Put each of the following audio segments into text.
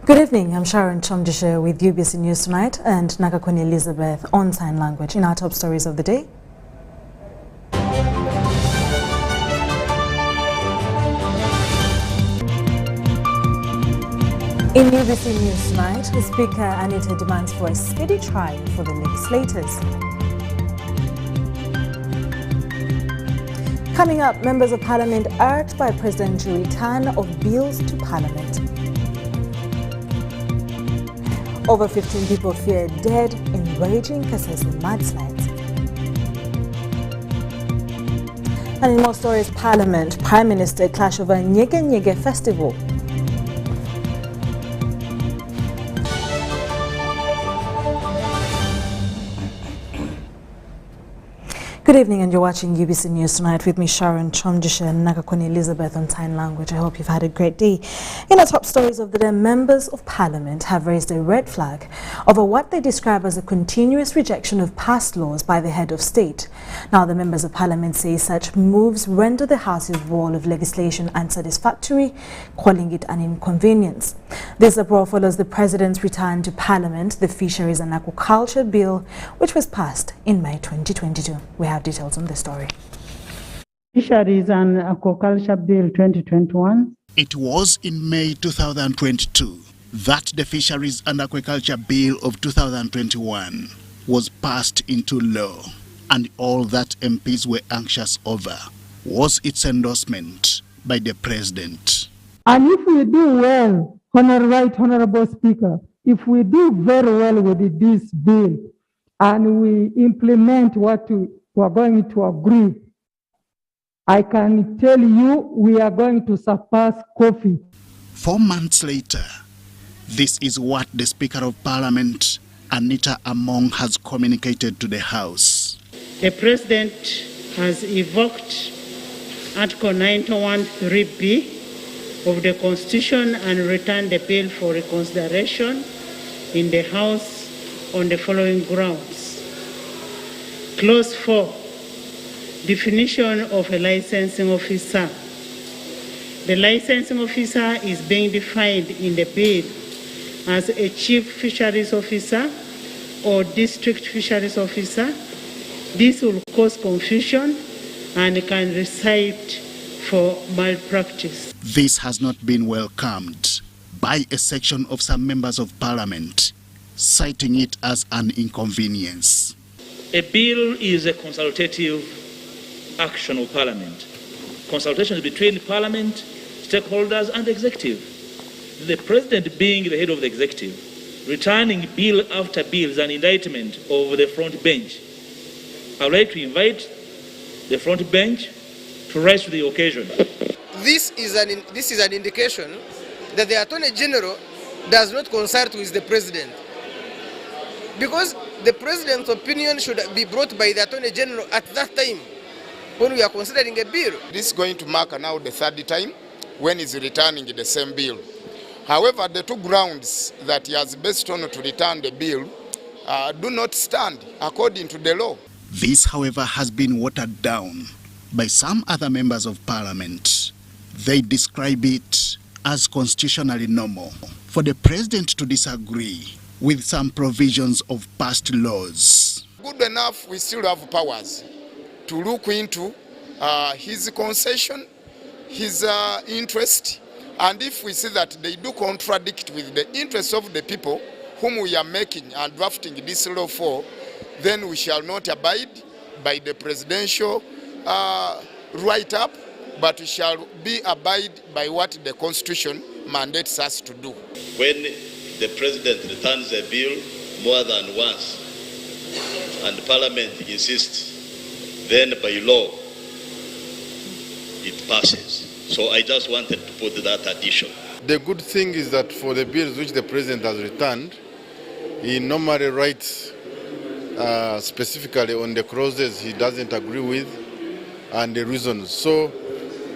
Good evening, I'm Sharon Kyomugisha with UBC News Tonight and Nakakoni Elizabeth on sign language in our top stories of the day. In UBC News Tonight, Speaker Anita demands for a speedy trial for the legislators. Coming up, members of Parliament urged by President to return of bills to Parliament. Over 15 people feared dead in raging Kasese mudslides. And in more stories, Parliament, Prime Minister clash over Nyege Nyege Festival. Good evening, and you're watching UBC News Tonight with me, Sharon Kyomugisha and Nakakoni Elizabeth on sign language. I hope you've had a great day. In our top stories of the day, members of Parliament have raised a red flag over what they describe as a continuous rejection of past laws by the head of state. Now, the members of Parliament say such moves render the House's role of legislation unsatisfactory, calling it an inconvenience. This uproar follows the President's return to Parliament, the Fisheries and Aquaculture Bill, which was passed in May 2022. We have details on the story. Fisheries and Aquaculture Bill 2021. It was in May 2022 that the Fisheries and Aquaculture Bill of 2021 was passed into law, and all that MPs were anxious over was its endorsement by the President. And if we do well, Honorable Speaker, if we do very well with this bill and we implement what we are going to agree, I can tell you we are going to surpass coffee. 4 months later, this is what the Speaker of Parliament, Anita Among, has communicated to the House. The President has evoked Article 91(3)(b) of the Constitution and returned the bill for reconsideration in the House on the following grounds. Clause 4, definition of a licensing officer. The licensing officer is being defined in the bill as a chief fisheries officer or district fisheries officer. This will cause confusion and can recite for malpractice. This has not been welcomed by a section of some members of Parliament, citing it as an inconvenience. A bill is a consultative action of Parliament. Consultation is between Parliament, stakeholders, and the executive. The President, being the head of the executive, returning bill after bill is an indictment of the front bench. I would like to invite the front bench to rise to the occasion. This is an indication that the Attorney General does not consult with the President, because the President's opinion should be brought by the Attorney General at that time when we are considering a bill. This is going to mark now the 3rd time when he's returning the same bill. However, the 2 grounds that he has based on to return the bill do not stand according to the law. This, however, has been watered down by some other members of Parliament. They describe it as constitutionally normal for the President to disagree with some provisions of past laws. Good enough, we still have powers to look into his concession, his interest, and if we see that they do contradict with the interests of the people whom we are making and drafting this law for, then we shall not abide by the presidential write-up, but we shall abide by what the Constitution mandates us to do. When the President returns a bill more than once and Parliament insists, then by law it passes. So I just wanted to put that addition. The good thing is that for the bills which the President has returned, he normally writes specifically on the clauses he doesn't agree with and the reasons. So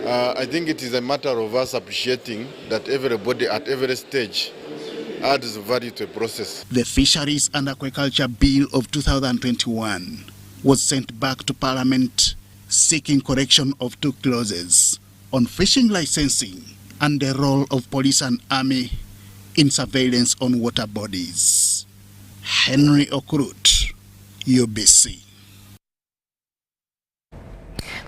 I think it is a matter of us appreciating that everybody at every stage adds value to a process. The Fisheries and Aquaculture Bill of 2021 was sent back to Parliament seeking correction of 2 clauses on fishing licensing and the role of police and army in surveillance on water bodies. Henry Okurut, UBC.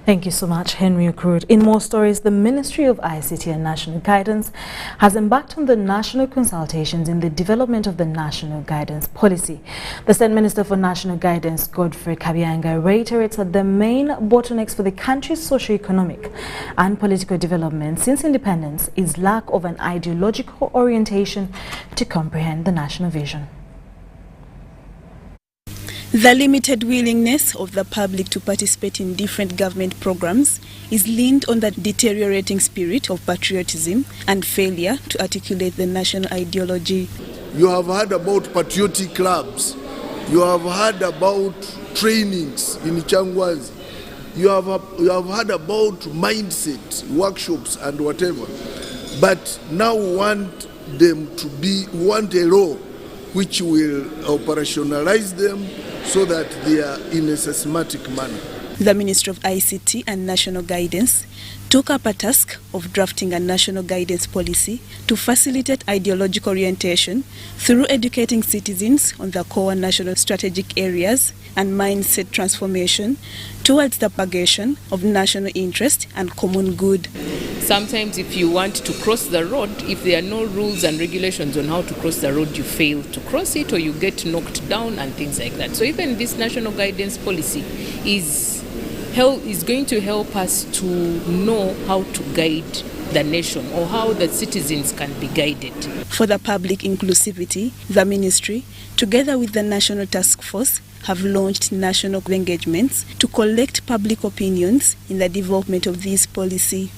Thank you so much, Henry Okurut. In more stories, the Ministry of ICT and National Guidance has embarked on the national consultations in the development of the National Guidance Policy. The State Minister for National Guidance, Godfrey Kabianga, reiterates that the main bottlenecks for the country's socio-economic and political development since independence is lack of an ideological orientation to comprehend the national vision. The limited willingness of the public to participate in different government programs is linked on the deteriorating spirit of patriotism and failure to articulate the national ideology. You have heard about patriotic clubs. You have heard about trainings in Changwazi. You have heard about mindset workshops and whatever. But now we want them to want a law which will operationalize them so that they are in a systematic manner. The Ministry of ICT and National Guidance took up a task of drafting a national guidance policy to facilitate ideological orientation through educating citizens on the core national strategic areas and mindset transformation towards the propagation of national interest and common good. Sometimes if you want to cross the road, if there are no rules and regulations on how to cross the road, you fail to cross it or you get knocked down and things like that. So even this national guidance policy is going to help us to know how to guide the nation or how the citizens can be guided. For the public inclusivity, the ministry, together with the National Task Force, have launched national engagements to collect public opinions in the development of this policy.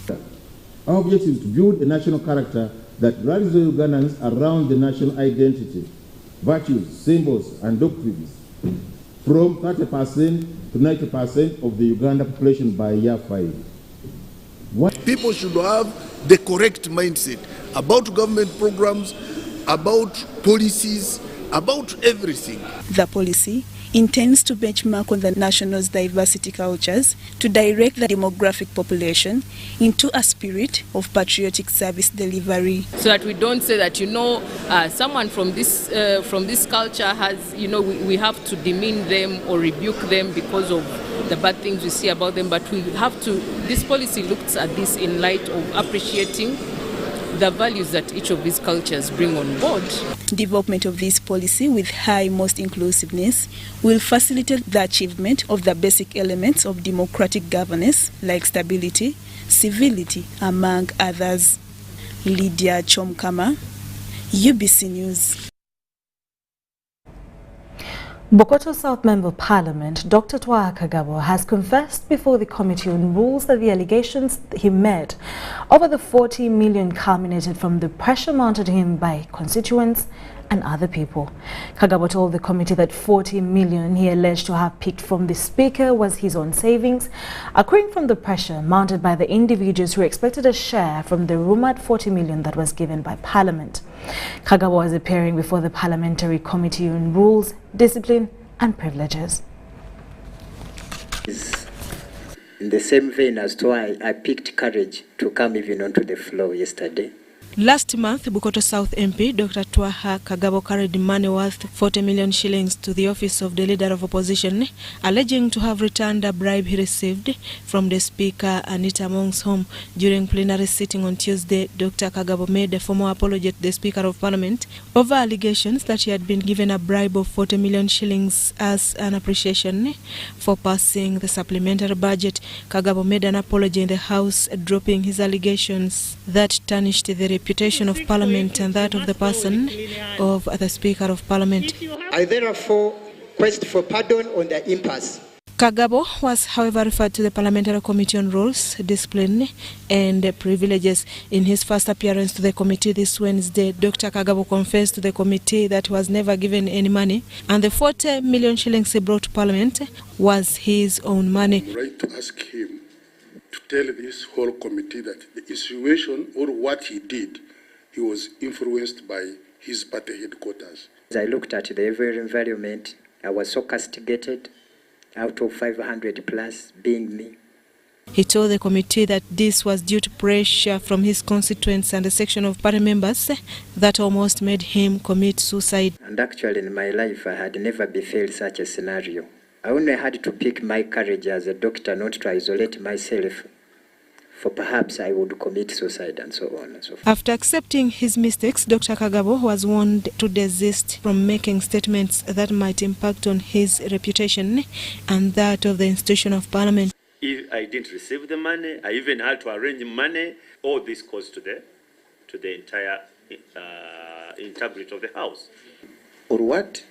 Our objective is to build a national character that rallies the Ugandans around the national identity, virtues, symbols, and doctrines, from 30% to 90% of the Uganda population by year 5. People should have the correct mindset about government programs, about policies, about everything. The policy intends to benchmark on the national's diversity cultures to direct the demographic population into a spirit of patriotic service delivery. So that we don't say that, someone from this culture has, we have to demean them or rebuke them because of the bad things we see about them, but we have to, this policy looks at this in light of appreciating the values that each of these cultures bring on board. Development of this policy with high most inclusiveness will facilitate the achievement of the basic elements of democratic governance like stability, civility, among others. Lydia Chomkama, UBC News. Bokoto South Member of Parliament, Dr. Twaha Kagabo, has confessed before the Committee on Rules that the allegations he made over the 40 million culminated from the pressure mounted on him by constituents and other people. Kagabo told the committee that 40 million he alleged to have picked from the Speaker was his own savings, accruing from the pressure mounted by the individuals who expected a share from the rumoured 40 million that was given by Parliament. Kagabo was appearing before the Parliamentary Committee on Rules, Discipline and Privileges. In the same vein as to why I picked courage to come even onto the floor yesterday. Last month, Bukoto South MP Dr. Twaha Kagabo carried money worth 40 million shillings to the office of the Leader of Opposition, alleging to have returned a bribe he received from the Speaker Anita Among's home. During plenary sitting on Tuesday, Dr. Kagabo made a formal apology to the Speaker of Parliament over allegations that he had been given a bribe of 40 million shillings as an appreciation for passing the supplementary budget. Kagabo made an apology in the House, dropping his allegations that tarnished the reputation of Parliament and that of the person of the Speaker of Parliament. I therefore request for pardon on the impasse. Kagabo was, however, referred to the Parliamentary Committee on Rules, Discipline and Privileges. In his first appearance to the committee this Wednesday, Dr. Kagabo confessed to the committee that he was never given any money and the 40 million shillings he brought to Parliament was his own money. I would like to ask him to tell this whole committee that the insinuation or what he did, he was influenced by his party headquarters. As I looked at the environment, I was so castigated, out of 500 plus being me. He told the committee that this was due to pressure from his constituents and a section of party members that almost made him commit suicide. And actually in my life I had never befell such a scenario. I only had to pick my courage as a doctor not to isolate myself, for perhaps I would commit suicide and so on and so forth. After accepting his mistakes, Dr. Kagabo was warned to desist from making statements that might impact on his reputation and that of the institution of Parliament. If I didn't receive the money, I even had to arrange money. All this goes to the entire integrity of the House. Or what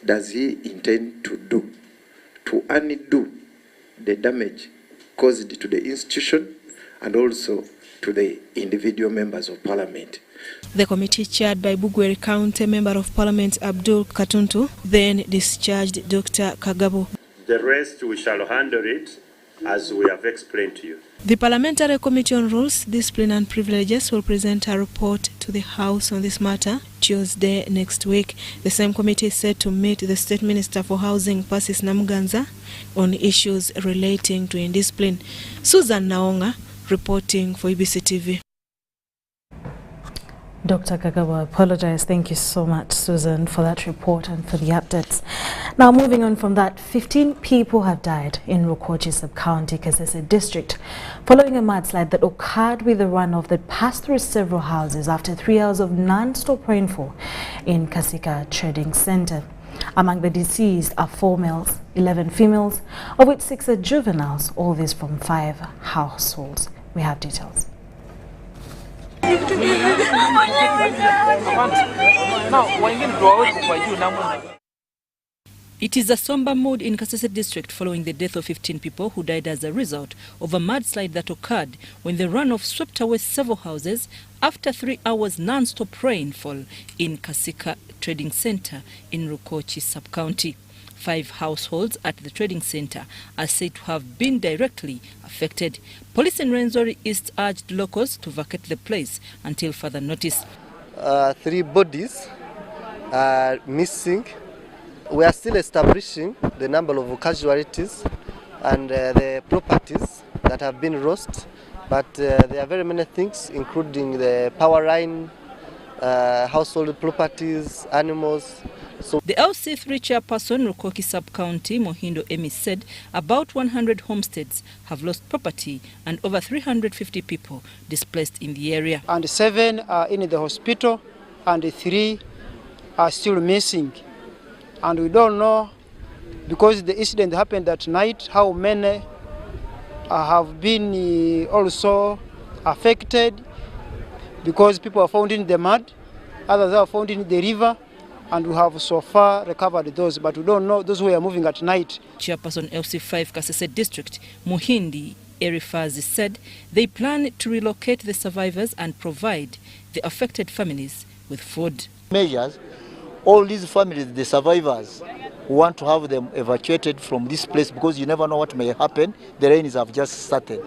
does he intend to do to undo the damage caused to the institution and also to the individual members of Parliament? The committee, chaired by Bugweri County Member of Parliament Abdul Katuntu, then discharged Dr. Kagabo. The rest we shall handle it as we have explained to you. The Parliamentary Committee on Rules, Discipline and Privileges will present a report to the House on this matter Tuesday next week. The same committee is set to meet the State Minister for Housing, Persis Namuganza, on issues relating to indiscipline. Susan Naonga, reporting for UBC TV. Dr. Kagabo, I apologize. Thank you so much, Susan, for that report and for the updates. Now, moving on from that, 15 people have died in Rukochi Sub-County, Kasese district, following a mudslide that occurred with a runoff that passed through several houses after 3 hours of non-stop rainfall in Kasika Trading Center. Among the deceased are 4 males, 11 females, of which 6 are juveniles, all this from 5 households. We have details. It is a somber mood in Kasese district following the death of 15 people who died as a result of a mudslide that occurred when the runoff swept away several houses after 3 hours non-stop rainfall in Kasika Trading Center in Rukochi Sub-County. 5 households at the trading center are said to have been directly affected. Police in Rwenzori East urged locals to vacate the place until further notice. 3 bodies are missing. We are still establishing the number of casualties and the properties that have been lost, but there are very many things, including the power line, household properties, animals. So the LC3 chairperson, Rukoki Sub-County, Mohindo Emi, said about 100 homesteads have lost property and over 350 people displaced in the area. And 7 are in the hospital and 3 are still missing. And we don't know, because the incident happened at night, how many have been also affected, because people are found in the mud, others are found in the river, and we have so far recovered those, but we don't know those who are moving at night. Chairperson LC5 Kasese District, Muhindi Erifazi, said they plan to relocate the survivors and provide the affected families with food. Measures, all these families, the survivors, we want to have them evacuated from this place because you never know what may happen. The rains have just started.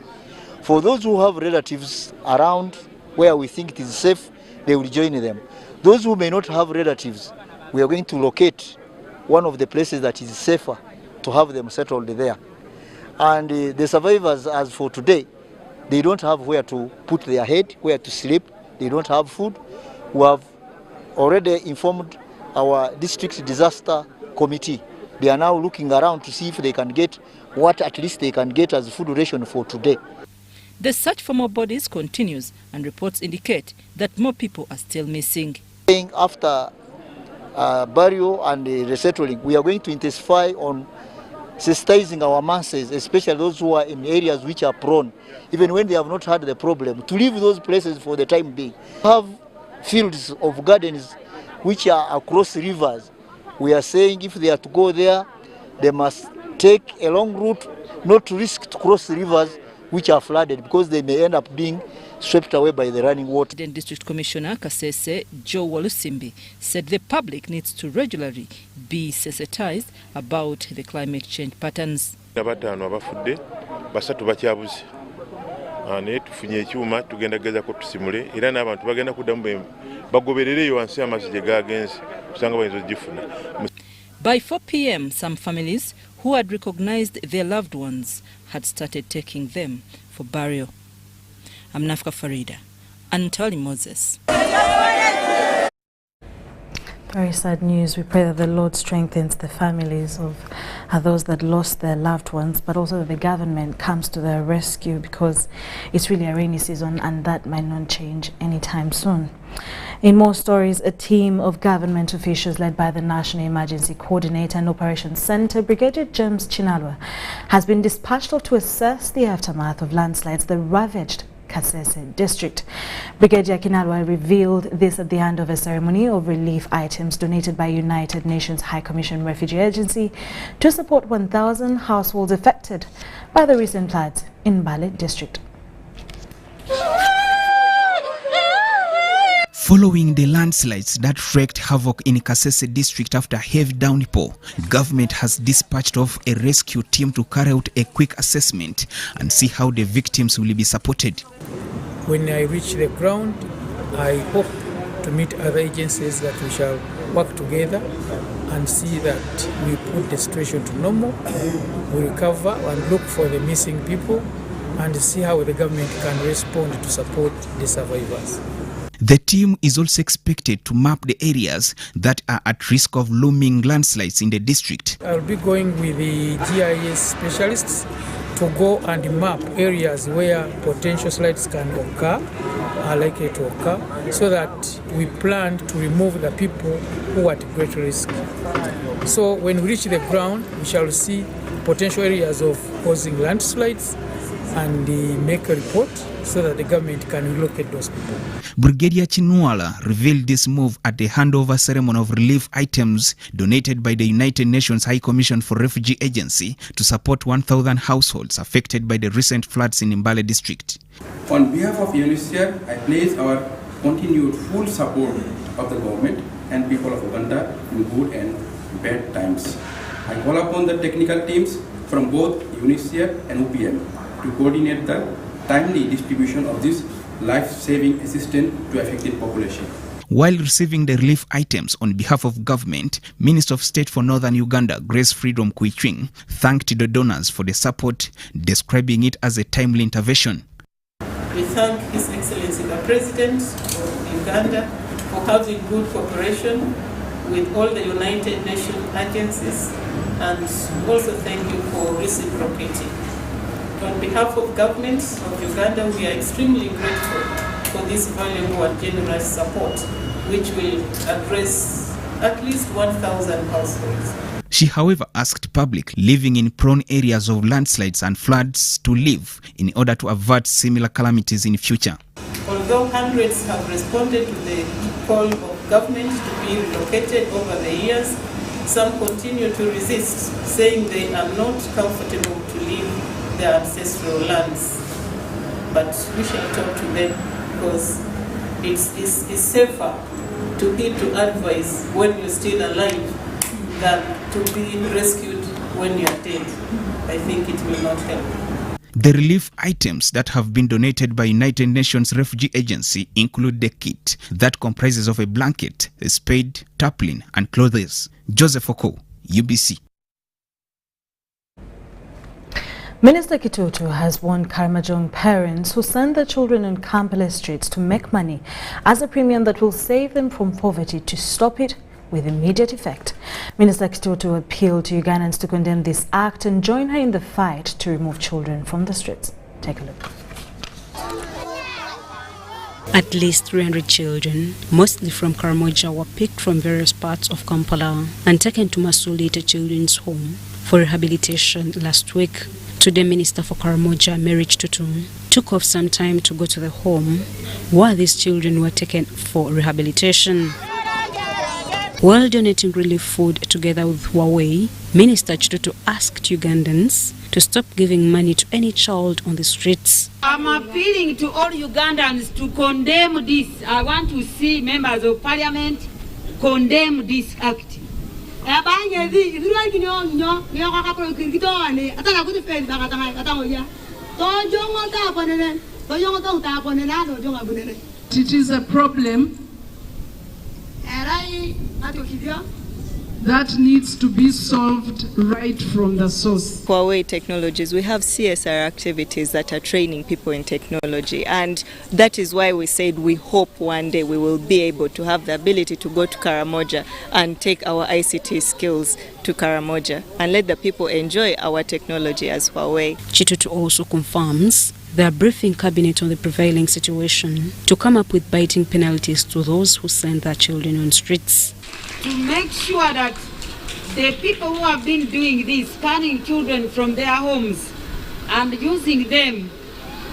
For those who have relatives around where we think it is safe, they will join them. Those who may not have relatives, we are going to locate one of the places that is safer to have them settled there. And the survivors, as for today, they don't have where to put their head, where to sleep. They don't have food. We have already informed our district disaster committee. They are now looking around to see if they can get what at least they can get as food ration for today. The search for more bodies continues, and reports indicate that more people are still missing. After burial and resettling, we are going to intensify on sensitizing our masses, especially those who are in areas which are prone, even when they have not had the problem, to leave those places for the time being. We have fields of gardens which are across rivers. We are saying if they are to go there, they must take a long route, not to risk to cross rivers which are flooded, because they may end up being swept away by the running water. The District Commissioner Kasese Joe Walusimbi said the public needs to regularly be sensitized about the climate change patterns. Abatano abafudde basatu bakyabuze naye tufunye ekyuma tugenda geza ko tusimule era n'abantu bagenda kuddamu bagoberereyo wansi amazzi gye gagenze kusanga bayinza ogifuna. By 4 p.m., some families who had recognized their loved ones had started taking them for burial. I'm Nafka Farida, Antali Moses. Very sad news. We pray that the Lord strengthens the families of those that lost their loved ones, but also that the government comes to their rescue, because it's really a rainy season and that might not change anytime soon. In more stories, a team of government officials led by the National Emergency Coordinator and Operations Center, Brigadier James Chinalwa, has been dispatched off to assess the aftermath of landslides that ravaged Kasese district. Brigadier Chinalwa revealed this at the end of a ceremony of relief items donated by United Nations High Commission Refugee Agency to support 1,000 households affected by the recent floods in Mbale district. Following the landslides that wreaked havoc in Kasese district after heavy downpour, government has dispatched off a rescue team to carry out a quick assessment and see how the victims will be supported. When I reach the ground, I hope to meet other agencies that we shall work together and see that we put the situation to normal, we recover and look for the missing people and see how the government can respond to support the survivors. The team is also expected to map the areas that are at risk of looming landslides in the district. I'll be going with the GIS specialists to go and map areas where potential slides can occur, are likely to occur, so that we plan to remove the people who are at great risk. So when we reach the ground, we shall see potential areas of causing landslides and make a report so that the government can relocate those people. Brigadier Chinalwa revealed this move at the handover ceremony of relief items donated by the United Nations High Commission for Refugee Agency to support 1,000 households affected by the recent floods in Mbale district. On behalf of UNICEF, I place our continued full support of the government and people of Uganda in good and bad times. I call upon the technical teams from both UNICEF and UPM to coordinate the timely distribution of this life-saving assistance to affected population. While receiving the relief items on behalf of government, Minister of State for Northern Uganda, Grace Freedom Kuichwing, thanked the donors for the support, describing it as a timely intervention. We thank His Excellency the President of Uganda for having good cooperation with all the United Nations agencies, and also thank you for reciprocating. On behalf of government of Uganda, we are extremely grateful for this valuable and generous support, which will address at least 1,000 households. She, however, asked public living in prone areas of landslides and floods to leave in order to avert similar calamities in future. Although hundreds have responded to the call of government to be relocated over the years, some continue to resist, saying they are not comfortable to leave their ancestral lands. But we shall talk to them, because it's safer to heed to advice when you're still alive than to be rescued when you're dead. I think it will not help. The relief items that have been donated by United Nations Refugee Agency include the kit that comprises of a blanket, a spade, tarpaulin, and clothes. Joseph Oko, UBC. Minister Kitutu has warned Karamajong parents who send their children on Kampala streets to make money as a premium that will save them from poverty to stop it with immediate effect. Minister Kitutu appealed to Ugandans to condemn this act and join her in the fight to remove children from the streets. Take a look. At least 300 children, mostly from Karamoja, were picked from various parts of Kampala and taken to Masulita Children's Home for rehabilitation last week. Today, Minister for Karamoja, Mary Kitutu, took off some time to go to the home while these children were taken for rehabilitation. While donating relief food together with Huawei, Minister Kitutu asked Ugandans to stop giving money to any child on the streets. I'm appealing to all Ugandans to condemn this. I want to see members of Parliament condemn this act. It is a problem that needs to be solved right from the source. Huawei Technologies, we have CSR activities that are training people in technology, and that is why we said we hope one day we will be able to have the ability to go to Karamoja and take our ICT skills to Karamoja and let the people enjoy our technology as Huawei. Chitutu also confirms they are briefing cabinet on the prevailing situation to come up with biting penalties to those who send their children on streets. To make sure that the people who have been doing this, scanning children from their homes and using them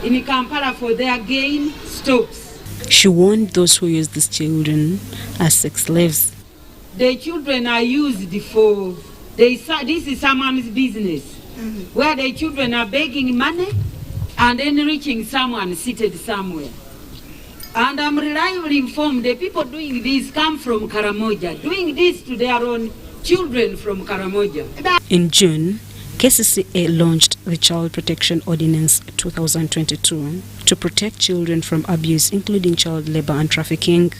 in Kampala for their gain, stops. She warned those who use these children as sex slaves. The children are used for, this is someone's business, where the children are begging money and enriching someone seated somewhere. And I'm reliably informed the people doing this come from Karamoja, doing this to their own children from Karamoja. In June, Kasese launched the Child Protection Ordinance 2022 to protect children from abuse, including child labor and trafficking.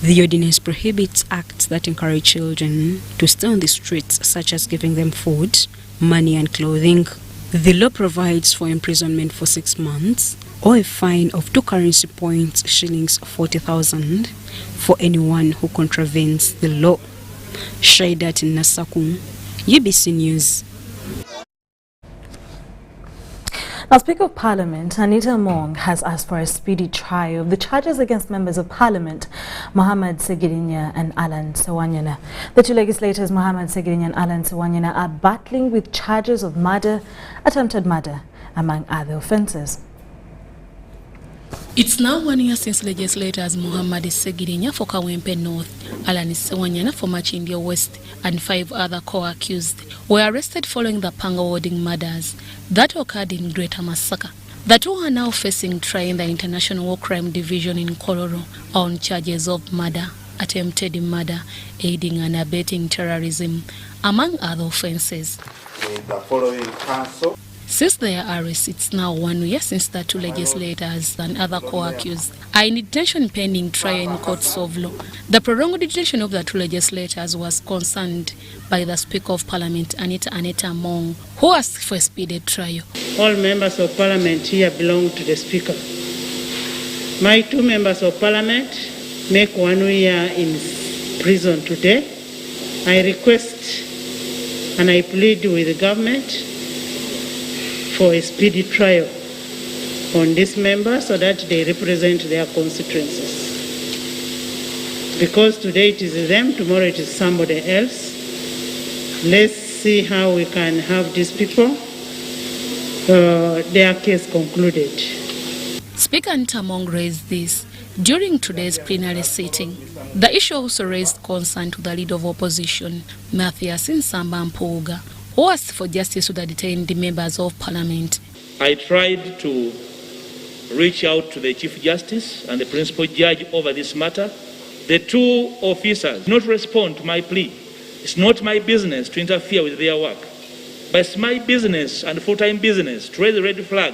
The ordinance prohibits acts that encourage children to stay on the streets, such as giving them food, money and clothing. The law provides for imprisonment for 6 months or a fine of 2 currency points, shillings 40,000, for anyone who contravenes the law. Shaidat Nasaku, UBC News. Now, Speaker of Parliament Anita Among has asked for a speedy trial of the charges against members of Parliament Mohamed Segirinya and Alan Sewanyana. The two legislators, Mohamed Segirinya and Alan Sewanyana, are battling with charges of murder, attempted murder, among other offences. It's now 1 year since legislators Mohamed Segirinya for Kawempe North, Alan Sewanyana for Machindia West, and 5 other co-accused were arrested following the Panga-Warding murders that occurred in Greater Masaka. The two are now facing trial in the International War Crime Division in Kololo on charges of murder, attempted murder, aiding and abetting terrorism, among other offences. The following council. Since their arrest, it's now 1 year since the two legislators and other co-accused are in detention pending trial in courts of law. The prolonged detention of the two legislators was concerned by the Speaker of Parliament, Anita Among, who asked for a speedy trial. All members of Parliament here belong to the Speaker. My 2 members of Parliament make 1 year in prison today. I request and I plead with the government for a speedy trial on these members so that they represent their constituencies. Because today it is them, tomorrow it is somebody else. Let's see how we can have these people, their case concluded. Speaker Ntamong raised this during today's plenary sitting. The issue also raised concern to the leader of opposition, Mathias Nsamba Mpuuga, who asked for justice to the detained members of Parliament. I tried to reach out to the Chief Justice and the Principal Judge over this matter. The 2 officers did not respond to my plea. It's not my business to interfere with their work, but it's my business and full-time business to raise the red flag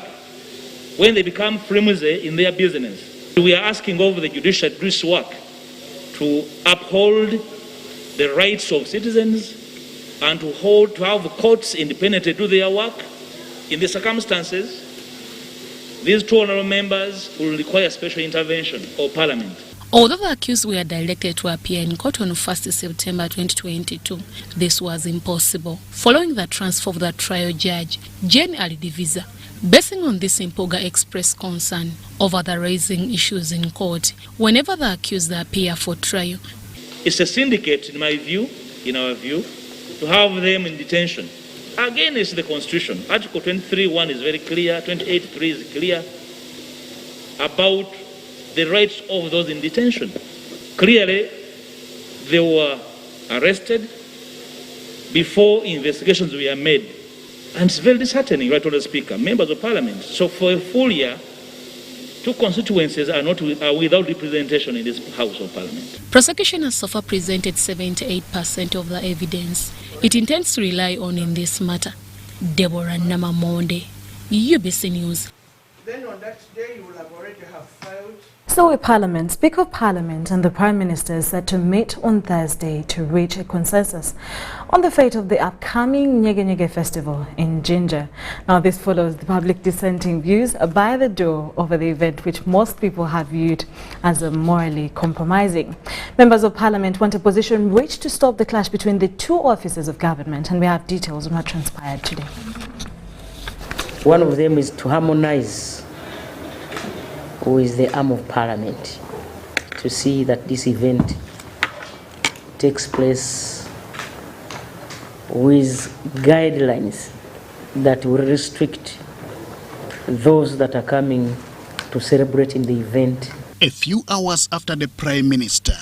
when they become flimsy in their business. We are asking of the judiciary to do its work to uphold the rights of citizens and to have courts independently do their work. In the circumstances, these 2 honourable members will require special intervention of Parliament. Although the accused were directed to appear in court on 1st September 2022, this was impossible following the transfer of the trial judge, Jane Alidivisa. Basing on this, Mpuuga expressed concern over the raising issues in court whenever the accused appear for trial. It's a syndicate, in my view, in our view, to have them in detention. Again, it's the Constitution. Article 23(1) is very clear, 28(3) is clear about the rights of those in detention. Clearly, they were arrested before investigations were made. And it's very disheartening, right, Honourable Speaker, members of Parliament. So for a full year, 2 constituencies are without representation in this House of Parliament. Prosecution has so far presented 78% of the evidence it intends to rely on in this matter. Deborah Namamonde, UBC News. Then on that day, you will have already have filed So with Parliament, Speaker of Parliament and the Prime Minister is set to meet on Thursday to reach a consensus on the fate of the upcoming Nyege Nyege festival in Ginger. Now this follows the public dissenting views by the door over the event, which most people have viewed as morally compromising. Members of Parliament want a position reached to stop the clash between the two offices of government, and we have details on what transpired today. One of them is to harmonize who is the arm of Parliament, to see that this event takes place with guidelines that will restrict those that are coming to celebrate in the event. A few hours after the Prime Minister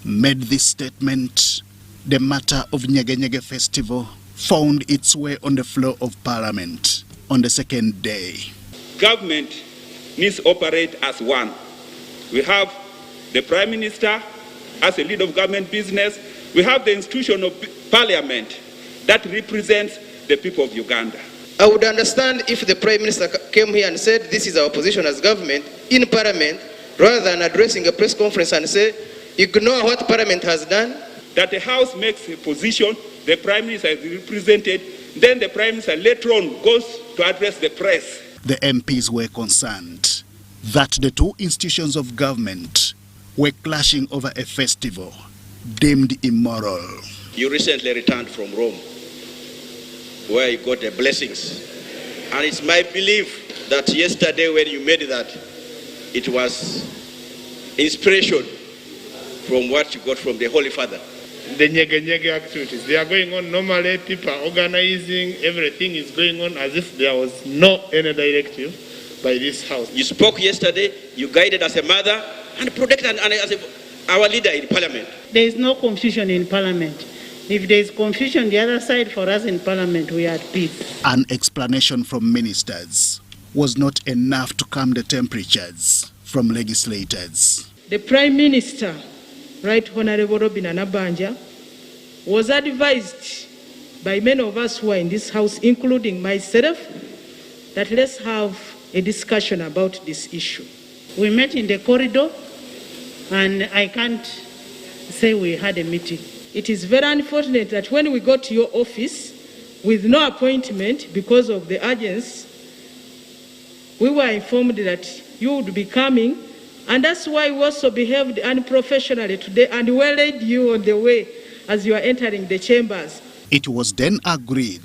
made this statement, the matter of Nyege Nyege Festival found its way on the floor of Parliament on the second day. Government needs to operate as one. We have the Prime Minister as a lead of government business. We have the institution of Parliament that represents the people of Uganda. I would understand if the Prime Minister came here and said this is our position as government in Parliament, rather than addressing a press conference and say, ignore what Parliament has done. That the House makes a position, the Prime Minister is represented, then the Prime Minister later on goes to address the press. The MPs were concerned that the two institutions of government were clashing over a festival deemed immoral. You recently returned from Rome, where you got the blessings. And it's my belief that yesterday when you made that, it was inspiration from what you got from the Holy Father. The Nyege Nyege activities, they are going on normally, people are organizing, everything is going on as if there was no any directive by this House. You spoke yesterday, you guided as a mother and protected as our leader in Parliament. There is no confusion in Parliament. If there is confusion the other side, for us in Parliament, we are at peace. An explanation from ministers was not enough to calm the temperatures from legislators. The Prime Minister, Right Honorable Robin Anabanja, was advised by many of us who are in this House, including myself, that let's have a discussion about this issue. We met in the corridor, and I can't say we had a meeting. It is very unfortunate that when we got to your office with no appointment because of the urgency, we were informed that you would be coming. And that's why we also behaved unprofessionally today and we led you on the way as you are entering the chambers. It was then agreed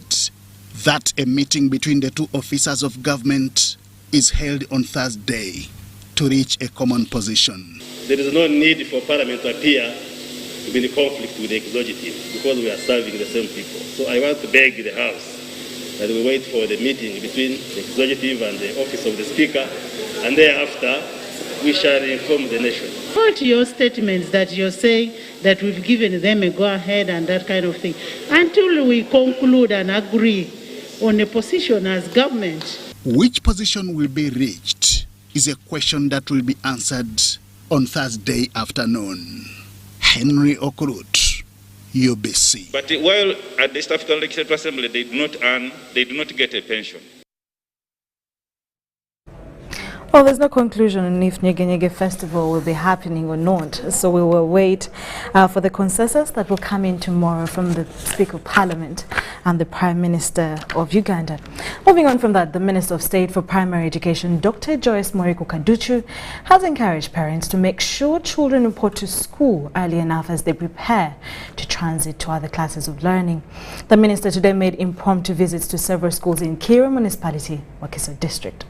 that a meeting between the two officers of government is held on Thursday to reach a common position. There is no need for Parliament to appear to be in conflict with the executive because we are serving the same people. So I want to beg the House that we wait for the meeting between the executive and the office of the Speaker, and thereafter we shall inform the nation. What your statements that you're saying that we've given them a go-ahead and that kind of thing, until we conclude and agree on a position as government. Which position will be reached is a question that will be answered on Thursday afternoon. Henry Okurut, UBC. But while at the East African Legislative Assembly, they do not get a pension. Well, there's no conclusion on if Nyege Nyege Festival will be happening or not, so we will wait for the consensus that will come in tomorrow from the Speaker of Parliament and the Prime Minister of Uganda. Moving on from that, the Minister of State for Primary Education, Dr. Joyce Moriko Kaduchu, has encouraged parents to make sure children report to school early enough as they prepare to transit to other classes of learning. The Minister today made impromptu visits to several schools in Kira Municipality, Wakiso District.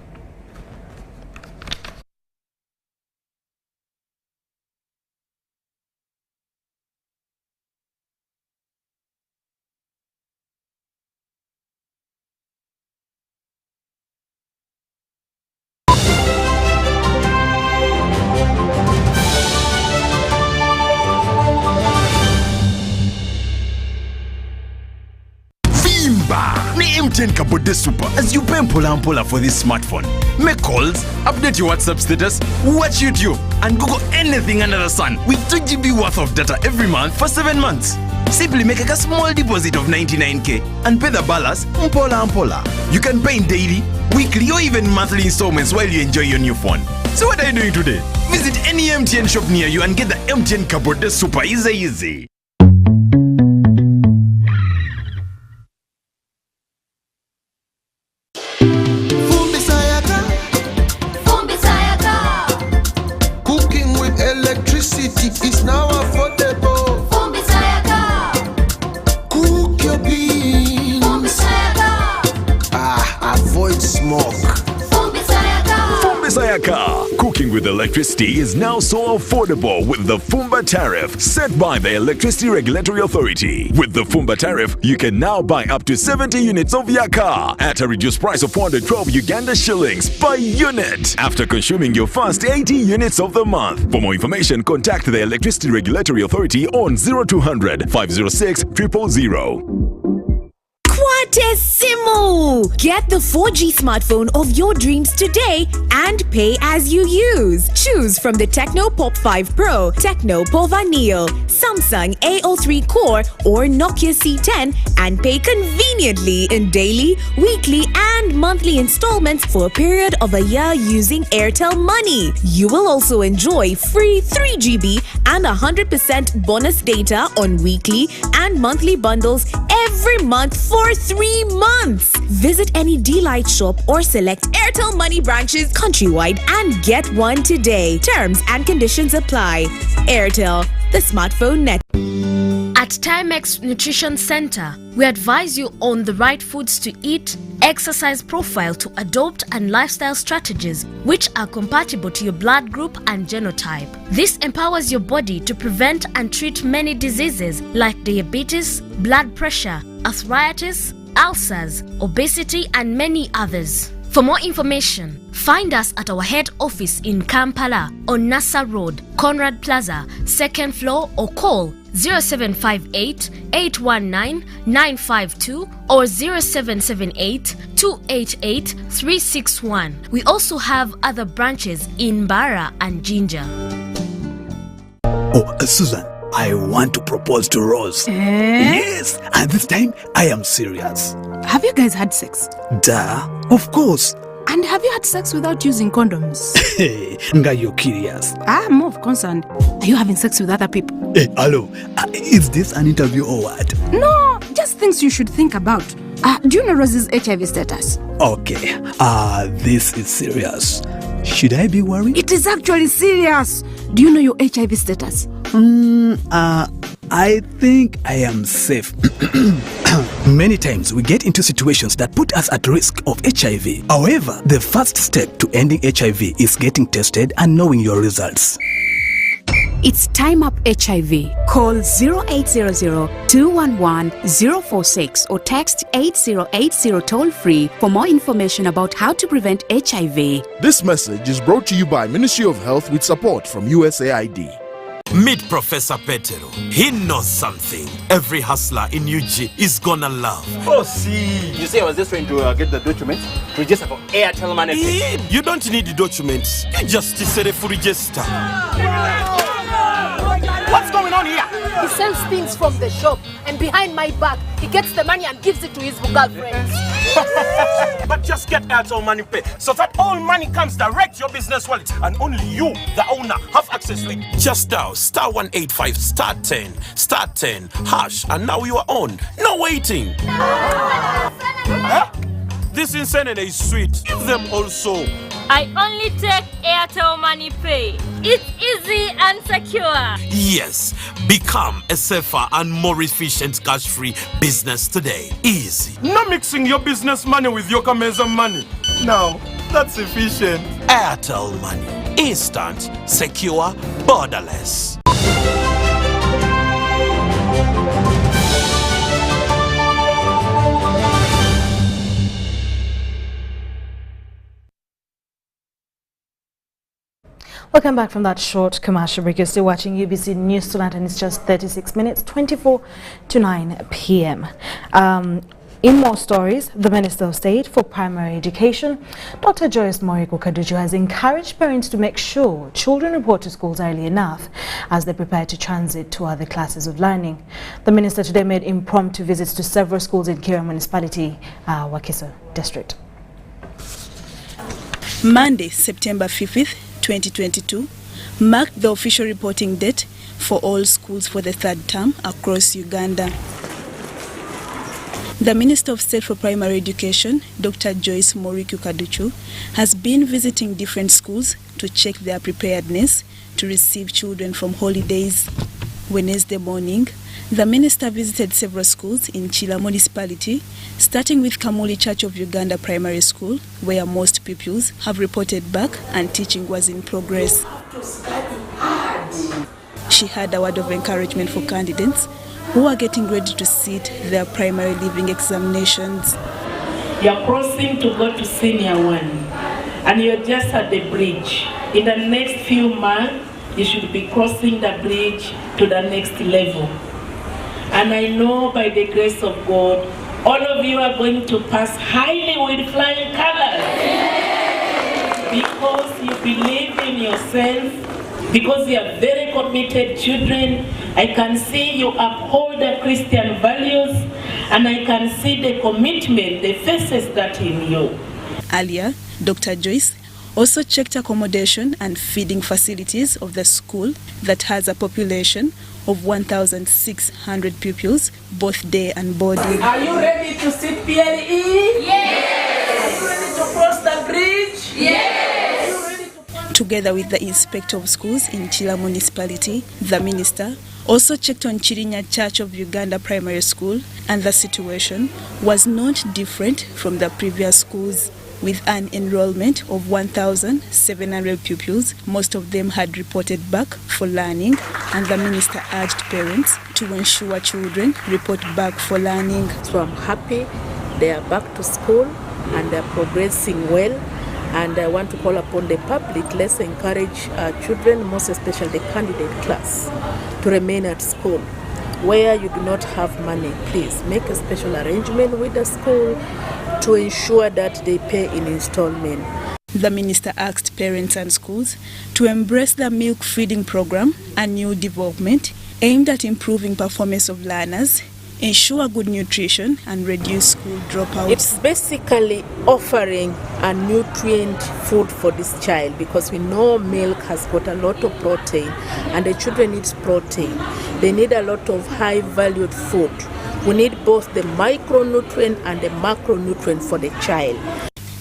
M10 Kabode Super as you pay mpola for this smartphone. Make calls, update your WhatsApp status, watch YouTube, and Google anything under the sun with 2 GB worth of data every month for 7 months. Simply make a small deposit of 99k and pay the balance mpola. You can pay in daily, weekly, or even monthly installments while you enjoy your new phone. So what are you doing today? Visit any MTN shop near you and get the MTN Kabode Super easy. Cooking with electricity is now affordable. Cook your beans. Avoid smoke. Sayaka. Cooking with electricity is now so affordable with the Fumba tariff set by the Electricity Regulatory Authority. With the Fumba tariff, you can now buy up to 70 units of Yaka at a reduced price of 412 Uganda shillings per unit after consuming your first 80 units of the month. For more information, contact the Electricity Regulatory Authority on 0200 506 000. Quatesimu! Get the 4G smartphone of your dreams today and pay as you use. Choose from the Tecno Pop 5 Pro, Tecno Pova Neo, Samsung A03 Core or Nokia C10 and pay conveniently in daily, weekly and monthly installments for a period of a year using Airtel Money. You will also enjoy free 3GB and 100% bonus data on weekly and monthly bundles every month for 3 months. Visit any D-Lite shop or select Airtel Money branches countrywide and get one today. Terms and conditions apply. Airtel, the smartphone net. At Timex Nutrition Center, we advise you on the right foods to eat, exercise profile to adopt and lifestyle strategies which are compatible to your blood group and genotype. This empowers your body to prevent and treat many diseases like diabetes, blood pressure, arthritis, ulcers, obesity and many others. For more information, find us at our head office in Kampala on Nassa Road, Conrad Plaza, 2nd floor or call 0758 819 952 or 0778 288 361. We also have other branches in Mbale and Jinja. Oh, Susan, I want to propose to Rose. Yes, and this time I am serious. Have you guys had sex? Duh, of course. And have you had sex without using condoms? Hey, Nga, you're curious. I'm more concerned. Are you having sex with other people? Hey, hello. Is this an interview or what? No, just things you should think about. Do you know Rose's HIV status? Okay, this is serious. Should I be worried? It is actually serious. Do you know your HIV status? I think I am safe. Many times we get into situations that put us at risk of HIV. However, the first step to ending HIV is getting tested and knowing your results. It's Time Up HIV. Call 0800-211-046 or text 8080 toll-free for more information about how to prevent HIV. This message is brought to you by Ministry of Health with support from USAID. Meet Professor Petero. He knows something every hustler in UG is gonna love. Oh, see. You say I was just trying to get the documents to register for Airtel Money. You don't need the documents. You just say for register. What's going on here? He sells things from the shop, and behind my back, he gets the money and gives it to his girlfriends. But just get Airtel Money Pay so that all money comes direct to your business wallet and only you, the owner, have access to it. Just dial *185 *10 hash and now you are on. No waiting. Huh? This insanity is sweet. Give them also. I only take Airtel Money Pay. It's easy and secure. Yes, become a safer and more efficient cash-free business today. Easy. No mixing your business money with your Kameza money. No, that's efficient. Airtel Money. Instant, secure, borderless. Welcome back from that short commercial break. You're still watching UBC News Tonight and it's just 36 minutes, 24 to 9 p.m. In more stories, the Minister of State for Primary Education, Dr. Joyce Moriko Kaduju, has encouraged parents to make sure children report to schools early enough as they prepare to transit to other classes of learning. The Minister today made impromptu visits to several schools in Kira Municipality, Wakiso District. Monday, September 5th, 2022 marked the official reporting date for all schools for the third term across Uganda. The Minister of State for Primary Education, Dr. Joyce Moriku Kaduchu, has been visiting different schools to check their preparedness to receive children from holidays. Wednesday morning, the minister visited several schools in Chila municipality, starting with Kamuli Church of Uganda Primary School, where most pupils have reported back and teaching was in progress. She had a word of encouragement for candidates who are getting ready to sit their primary leaving examinations. You're crossing to go to senior one, and you're just at the bridge. In the next few months, you should be crossing the bridge to the next level. And I know by the grace of God, all of you are going to pass highly with flying colors. Because you believe in yourself, because you are very committed children. I can see you uphold the Christian values, and I can see the commitment, the faces that in you. Earlier, Dr. Joyce also checked accommodation and feeding facilities of the school that has a population of 1,600 pupils, both day and boarding. Are you ready to sit PLE? Yes! Are you ready to cross the bridge? Yes! Together with the inspector of schools in Chila municipality, the minister also checked on Chirinya Church of Uganda Primary School, and the situation was not different from the previous schools. With an enrollment of 1,700 pupils, most of them had reported back for learning, and the minister urged parents to ensure children report back for learning. So I'm happy they are back to school and they are progressing well, and I want to call upon the public, let's encourage children, most especially the candidate class, to remain at school. Where you do not have money, please make a special arrangement with the school to ensure that they pay in installment. The minister asked parents and schools to embrace the milk feeding program, a new development aimed at improving performance of learners, ensure good nutrition, and reduce school dropouts. It's basically offering a nutrient food for this child, because we know milk has got a lot of protein, and the children need protein. They need a lot of high valued food. We need both the micronutrient and the macronutrient for the child.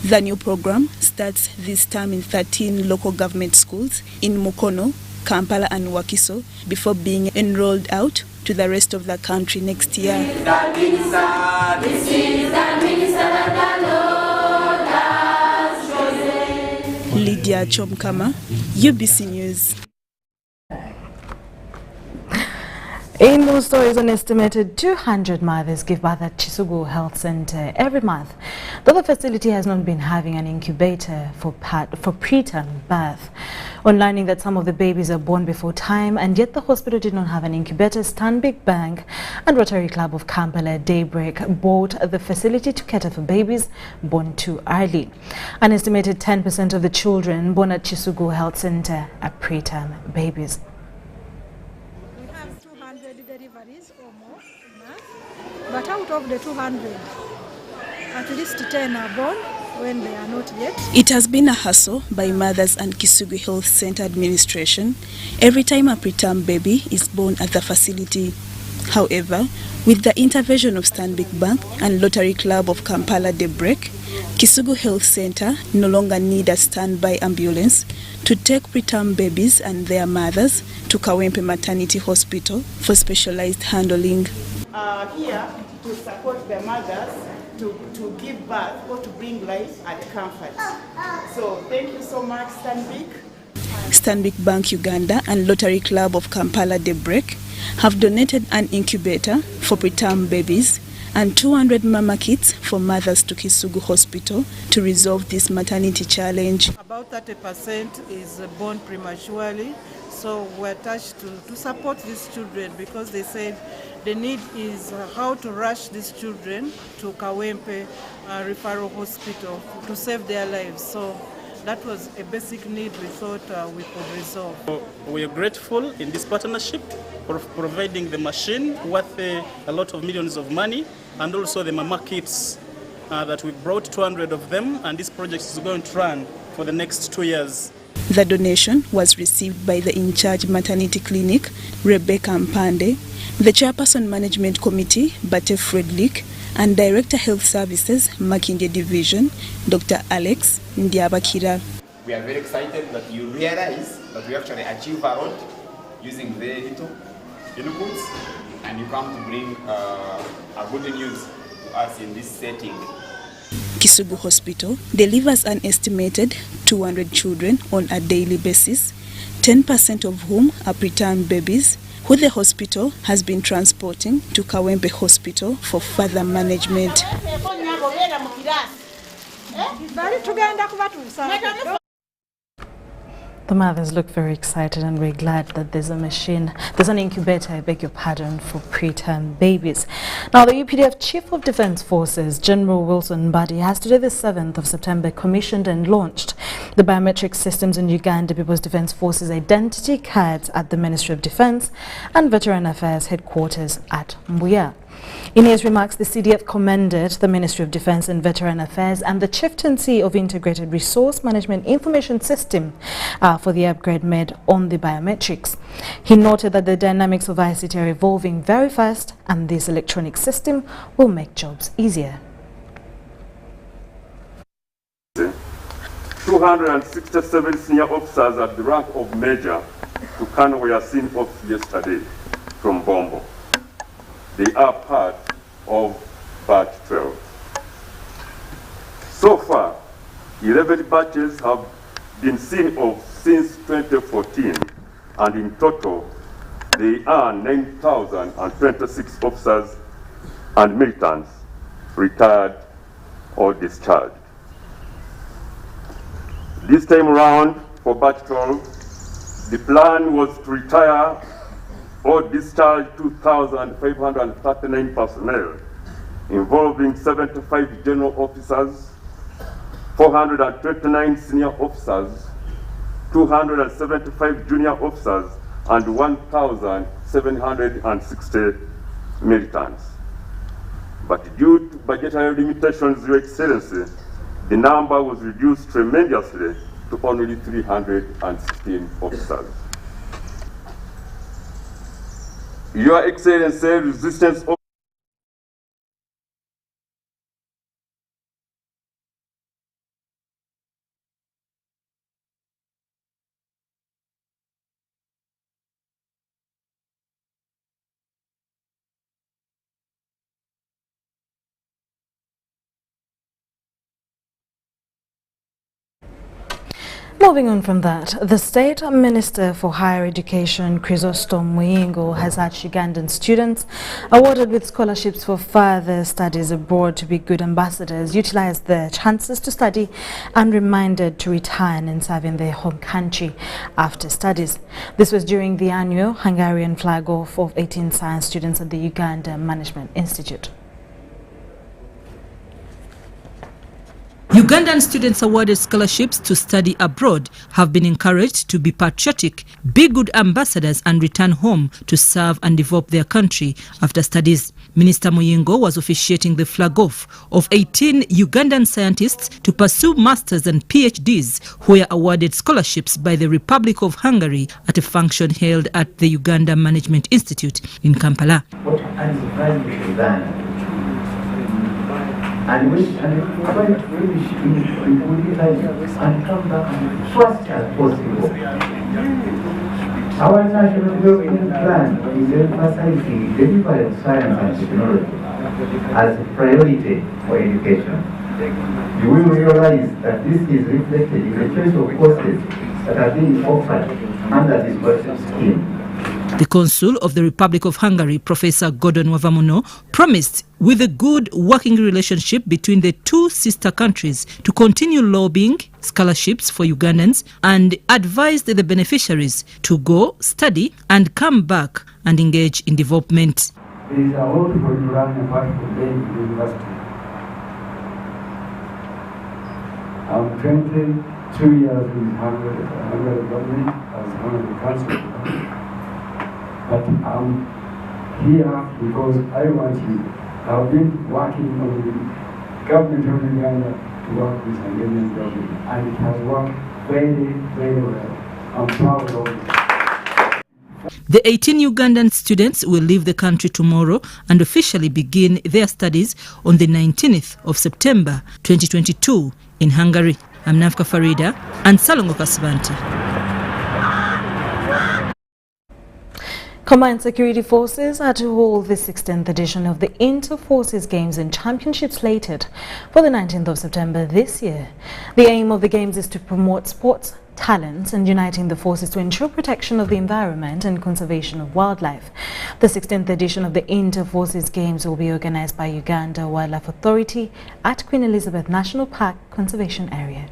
The new program starts this term in 13 local government schools in Mukono, Kampala and Wakiso, before being enrolled out to the rest of the country next year. Lydia Chomkama, UBC News. In those stories, an estimated 200 mothers give birth at Kasubi Health Center every month, though the facility has not been having an incubator for preterm birth. On learning that some of the babies are born before time, and yet the hospital did not have an incubator, Stanbic Bank and Rotary Club of Kampala Daybreak bought the facility to cater for babies born too early. An estimated 10% of the children born at Kasubi Health Center are preterm babies. But out of the 200, at least 10 are born when they are not yet. It has been a hassle by mothers and Kasubi Health Center administration every time a preterm baby is born at the facility. However, with the intervention of Stanbic Bank and Rotary Club of Kampala Daybreak, Kasubi Health Center no longer need a standby ambulance to take preterm babies and their mothers to Kawempe Maternity Hospital for specialized handling. Here to support the mothers to give birth or to bring life and comfort. So thank you so much, Stanbic. Stanbic Bank Uganda and Rotary Club of Kampala Daybreak have donated an incubator for preterm babies and 200 mama kits for mothers to Kasubi Hospital to resolve this maternity challenge. About 30% is born prematurely, so we're attached to support these children, because they said the need is how to rush these children to Kawempe Referral Hospital to save their lives. So that was a basic need we thought we could resolve. We are grateful in this partnership for providing the machine worth a lot of millions of money, and also the mama kits that we brought 200 of them, and this project is going to run for the next 2 years. The donation was received by the in-charge maternity clinic, Rebecca Mbale, the chairperson management committee, Bate Frederick, and Director Health Services, Makindye Division, Dr. Alex Ndiabakira. We are very excited that you realize that we actually achieve a lot using very little inputs, and you come to bring a good news to us in this setting. Kasubi Hospital delivers an estimated 200 children on a daily basis, 10% of whom are preterm babies, who the hospital has been transporting to Kawempe Hospital for further management. The mothers look very excited, and we're glad that there's an incubator, I beg your pardon, for preterm babies. Now, the UPDF Chief of Defence Forces, General Wilson Mbale, has today, the 7th of September, commissioned and launched the biometric systems in Uganda People's Defence Forces identity cards at the Ministry of Defence and Veteran Affairs headquarters at Mbuya. In his remarks, the CDF commended the Ministry of Defence and Veteran Affairs and the Chieftaincy of Integrated Resource Management Information System for the upgrade made on the biometrics. He noted that the dynamics of ICT are evolving very fast, and this electronic system will make jobs easier. 267 senior officers at the rank of Major to Colonel were seen off yesterday from Bombo. They are part of batch 12. So far, 11 batches have been seen off since 2014, and in total, they are 9,026 officers and militants retired or discharged. This time around, for batch 12, the plan was to retire or discharge 2,539 personnel, involving 75 general officers, 429 senior officers, 275 junior officers, and 1,760 militants. But due to budgetary limitations, Your Excellency, the number was reduced tremendously to only 316 officers. Your Excellency, resistance of Moving on from that, the State Minister for Higher Education, Chrysostom Muyingo, has urged Ugandan students awarded with scholarships for further studies abroad to be good ambassadors, utilize their chances to study, and reminded to return and serve in their home country after studies. This was during the annual Hungarian flag-off of 18 science students at the Uganda Management Institute. Ugandan students awarded scholarships to study abroad have been encouraged to be patriotic, be good ambassadors, and return home to serve and develop their country after studies. Minister Muyingo was officiating the flag-off of 18 Ugandan scientists to pursue masters and PhDs who were awarded scholarships by the Republic of Hungary at a function held at the Uganda Management Institute in Kampala. And we try to really and come back as fast as possible. Our national development plan is emphasizing delivery of science and technology as a priority for education. You will realize that this is reflected in the choice of courses that are being offered under this scholarship scheme. The Consul of the Republic of Hungary, Professor Gordon Wavamuno, promised with a good working relationship between the two sister countries to continue lobbying scholarships for Ugandans and advised the beneficiaries to go, study, and come back and engage in development. There is a lot for you run apart from the university. I'm 22 years in Hungary government as one of the council. But I'm here because I want you. I've been working on the government of Uganda to work with Hungarian government, and it has worked very, very well. I'm proud of you. The 18 Ugandan students will leave the country tomorrow and officially begin their studies on the 19th of September 2022 in Hungary. I'm Nafka Farida and Salongo Kasbanti. Combined security forces are to hold the 16th edition of the Inter-Forces Games and Championships slated for the 19th of September this year. The aim of the Games is to promote sports, talents and uniting the forces to ensure protection of the environment and conservation of wildlife. The 16th edition of the Inter-Forces Games will be organized by Uganda Wildlife Authority at Queen Elizabeth National Park Conservation Area.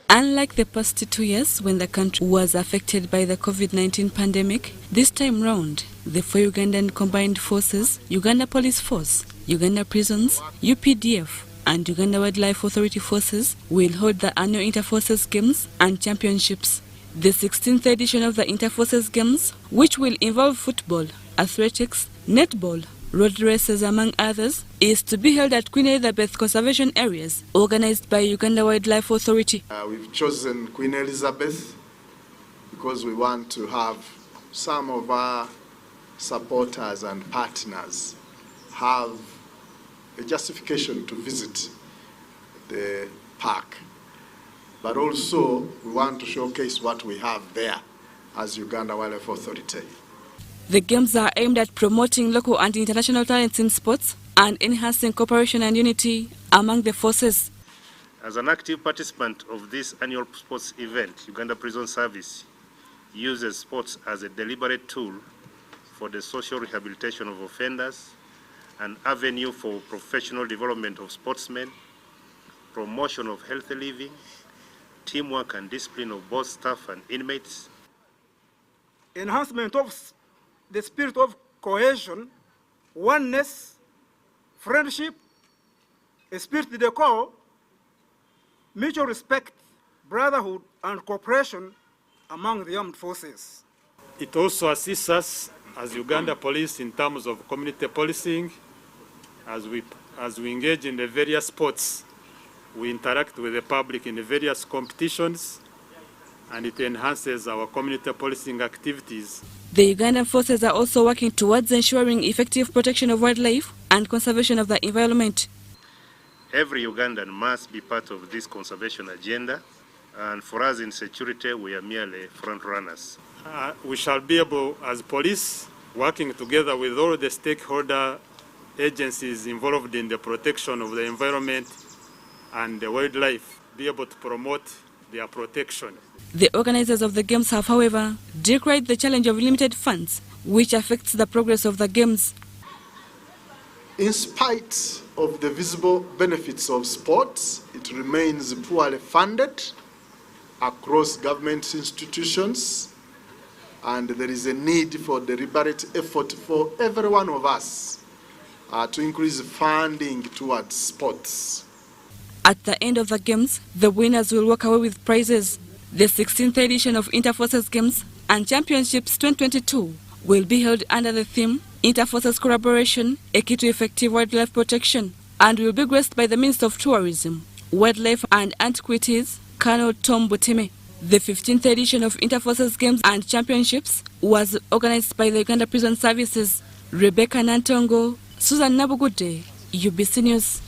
Unlike the past 2 years when the country was affected by the COVID-19 pandemic, this time round, the 4 Ugandan combined forces, Uganda Police Force, Uganda Prisons, UPDF, and Uganda Wildlife Authority forces will hold the annual Inter-Forces Games and Championships. The 16th edition of the Inter-Forces Games, which will involve football, athletics, netball, road races among others, is to be held at Queen Elizabeth Conservation Areas, organized by Uganda Wildlife Authority. We've chosen Queen Elizabeth because we want to have some of our supporters and partners have a justification to visit the park. But also we want to showcase what we have there as Uganda Wildlife Authority. The games are aimed at promoting local and international talents in sports and enhancing cooperation and unity among the forces. As an active participant of this annual sports event, Uganda Prison Service uses sports as a deliberate tool for the social rehabilitation of offenders, an avenue for professional development of sportsmen, promotion of healthy living, teamwork and discipline of both staff and inmates, enhancement of the spirit of cohesion, oneness, friendship, esprit de corps, mutual respect, brotherhood, and cooperation among the armed forces. It also assists us as Uganda Police in terms of community policing. As we engage in the various sports, we interact with the public in the various competitions, and it enhances our community policing activities. The Ugandan forces are also working towards ensuring effective protection of wildlife and conservation of the environment. Every Ugandan must be part of this conservation agenda, and for us in security, we are merely front runners. We shall be able, as police, working together with all the stakeholder agencies involved in the protection of the environment and the wildlife, be able to promote their protection. The organizers of the games have, however, decried the challenge of limited funds, which affects the progress of the games. In spite of the visible benefits of sports, it remains poorly funded across government institutions, and there is a need for deliberate effort for every one of us to increase funding towards sports. At the end of the games, the winners will walk away with prizes. The 16th edition of Inter-Forces Games and Championships 2022 will be held under the theme Inter-Forces Collaboration, a key to effective wildlife protection, and will be graced by the Minister of Tourism, Wildlife and Antiquities, Colonel Tom Buteme. The 15th edition of Inter-Forces Games and Championships was organized by the Uganda Prison Services. Rebecca Nantongo, Susan Nabugude, UBC News.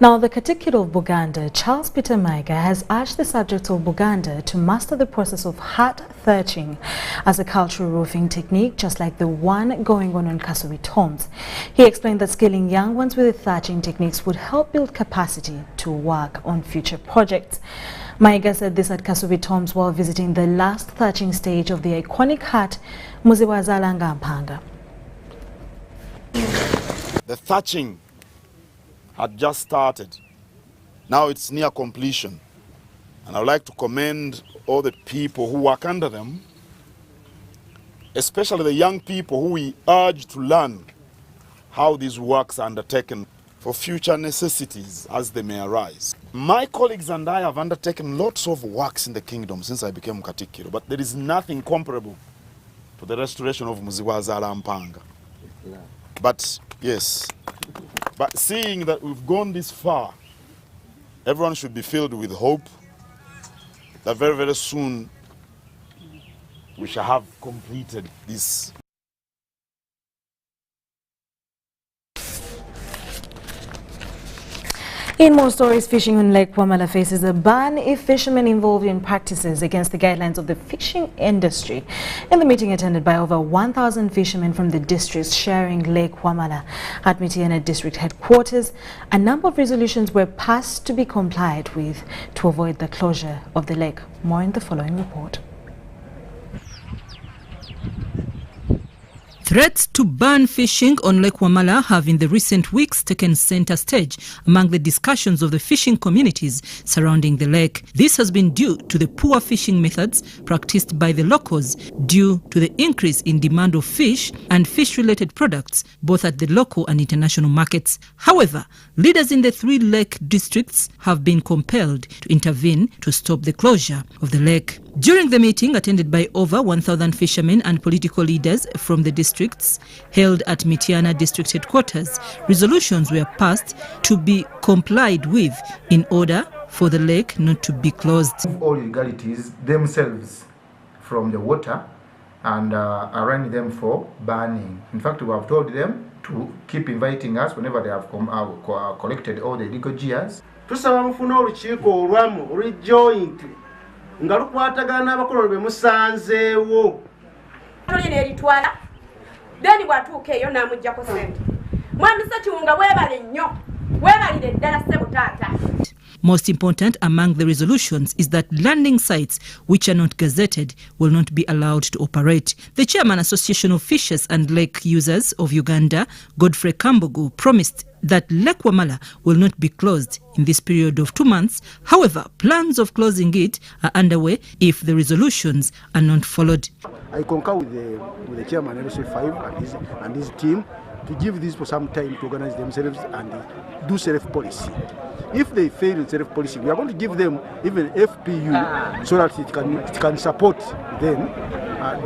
Now, the Katikkiro of Buganda, Charles Peter Maiga, has urged the subjects of Buganda to master the process of hat thatching as a cultural roofing technique, just like the one going on Kasubi tombs. He explained that skilling young ones with the thatching techniques would help build capacity to work on future projects. Maiga said this at Kasubi tombs while visiting the last thatching stage of the iconic hat, Muziwazalanga Mpanga. The thatching had just started. Now it's near completion. And I would like to commend all the people who work under them, especially the young people who we urge to learn how these works are undertaken for future necessities as they may arise. My colleagues and I have undertaken lots of works in the kingdom since I became Katikkiro, but there is nothing comparable to the restoration of Muziwazala Mpanga. But yes, But seeing that we've gone this far, everyone should be filled with hope that very, very soon we shall have completed this. In more stories, fishing on Lake Wamala faces a ban if fishermen involved in practices against the guidelines of the fishing industry. In the meeting attended by over 1,000 fishermen from the districts sharing Lake Wamala at Mityana district headquarters, a number of resolutions were passed to be complied with to avoid the closure of the lake. More in the following report. Threats to ban fishing on Lake Wamala have in the recent weeks taken center stage among the discussions of the fishing communities surrounding the lake. This has been due to the poor fishing methods practiced by the locals due to the increase in demand of fish and fish-related products both at the local and international markets. However, leaders in the 3 lake districts have been compelled to intervene to stop the closure of the lake. During the meeting attended by over 1,000 fishermen and political leaders from the districts held at Mityana district headquarters, resolutions were passed to be complied with in order for the lake not to be closed. All legalities themselves from the water and arraign them for banning. In fact, we have told them to keep inviting us whenever they have collected all the legal gears. Tusaba mufuna olukiiko olwamu olu joint nga lukwatagana n'abakololo be musanzeewo. Olina eritwala deni bwatuuka eyo n'amuggyako ssente. Mwami Ssekiwunga weebale nnyo, weebalire ddala ssebo taata. Most important among the resolutions is that landing sites which are not gazetted will not be allowed to operate. The Chairman Association of Fishers and Lake Users of Uganda, Godfrey Kambugu, promised that Lake Wamala will not be closed in this period of 2 months. However, plans of closing it are underway if the resolutions are not followed. I concur with the Chairman LC5 and his team to give these for some time to organize themselves and do self-policy. If they fail in self-policy, we are going to give them even FPU so that it can support them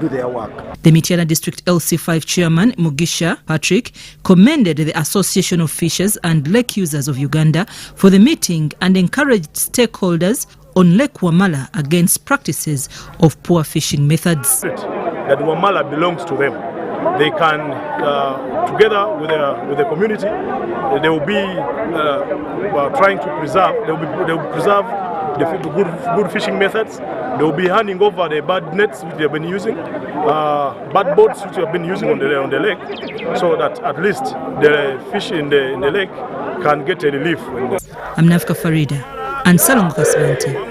do their work. The Mityana District LC5 Chairman Mugisha Patrick commended the Association of Fishers and Lake Users of Uganda for the meeting and encouraged stakeholders on Lake Wamala against practices of poor fishing methods. That Wamala belongs to them. They can, together with the community, they will be trying to preserve. They will preserve the good fishing methods. They will be handing over the bad nets which they have been using, bad boats which they have been using on the lake, so that at least the fish in the lake can get a relief. I'm Nafka Farida and Salong Kasbanti.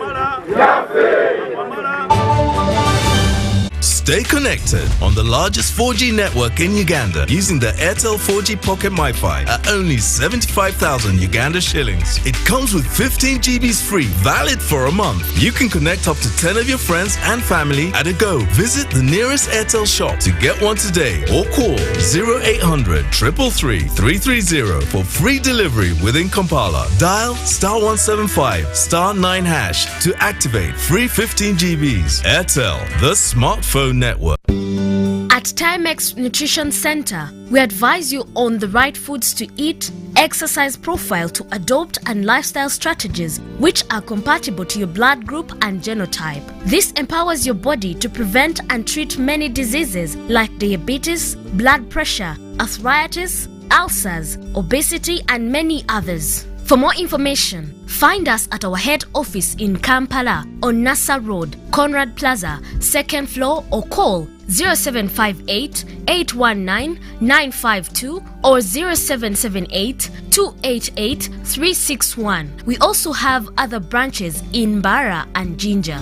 Stay connected on the largest 4G network in Uganda using the Airtel 4G Pocket MiFi at only 75,000 Uganda shillings. It comes with 15 GBs free, valid for a month. You can connect up to 10 of your friends and family at a go. Visit the nearest Airtel shop to get one today or call 0800 333 330 for free delivery within Kampala. Dial *175 *9# to activate free 15 GBs. Airtel, the smartphone network. At Timex Nutrition Center, we advise you on the right foods to eat, exercise profile to adopt, and lifestyle strategies which are compatible to your blood group and genotype. This empowers your body to prevent and treat many diseases like diabetes, blood pressure, arthritis, ulcers, obesity, and many others. For more information, find us at our head office in Kampala on Nassa Road, Conrad Plaza, 2nd floor, or call 0758 819 952 or 0778 288 361. We also have other branches in Mbale and Jinja.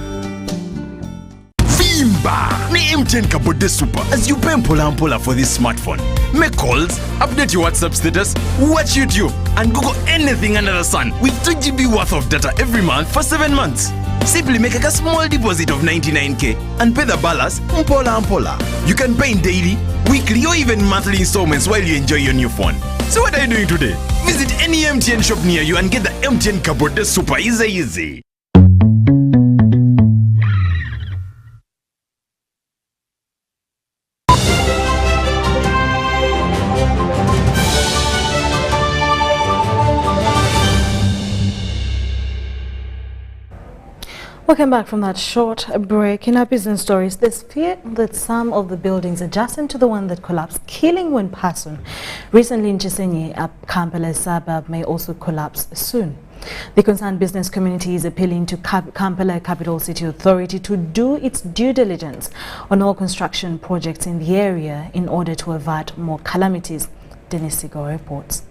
Vimba ni MTN Kabode Super as you pay mpola for this smartphone. Make calls, update your WhatsApp status, watch YouTube, and Google anything under the sun with 2 GB worth of data every month for 7 months. Simply make a small deposit of 99k and pay the balance mpola. You can pay in daily, weekly, or even monthly installments while you enjoy your new phone. So what are you doing today? Visit any MTN shop near you and get the MTN Kabode Super easy. Welcome back from that short break. In our business stories, there's fear that some of the buildings adjacent to the one that collapsed, killing one person recently in Chisenyi, a Kampala suburb, may also collapse soon. The concerned business community is appealing to Kampala Capital City Authority to do its due diligence on all construction projects in the area in order to avert more calamities. Dennis Sigo reports.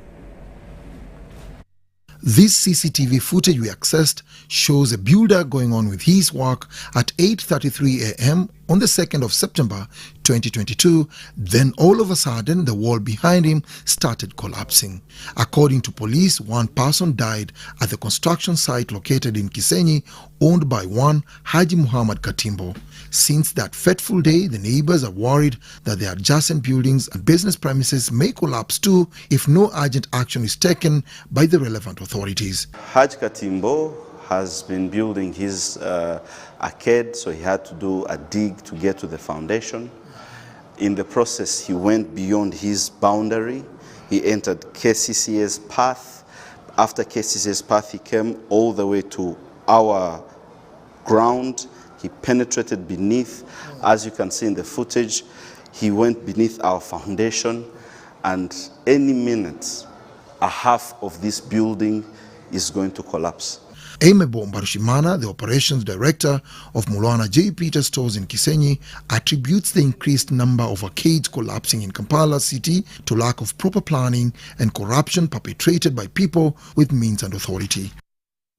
This CCTV footage we accessed shows a builder going on with his work at 8:33 a.m. on the 2nd of September 2022. Then all of a sudden the wall behind him started collapsing. According to police, one person died at the construction site located in Kisenyi, owned by one Haji Muhammad Katimbo. Since that fateful day, the neighbors are worried that the adjacent buildings and business premises may collapse too if no urgent action is taken by the relevant authorities. Haji Katimbo has been building his arcade, so he had to do a dig to get to the foundation. In the process, he went beyond his boundary. He entered KCCA's path. After KCCA's path, he came all the way to our ground. He penetrated beneath. As you can see in the footage, he went beneath our foundation, and any minute, a half of this building is going to collapse. Amebo Mbarushimana, the operations director of Mulwana J. Peter stores in Kisenyi, attributes the increased number of arcades collapsing in Kampala city to lack of proper planning and corruption perpetrated by people with means and authority.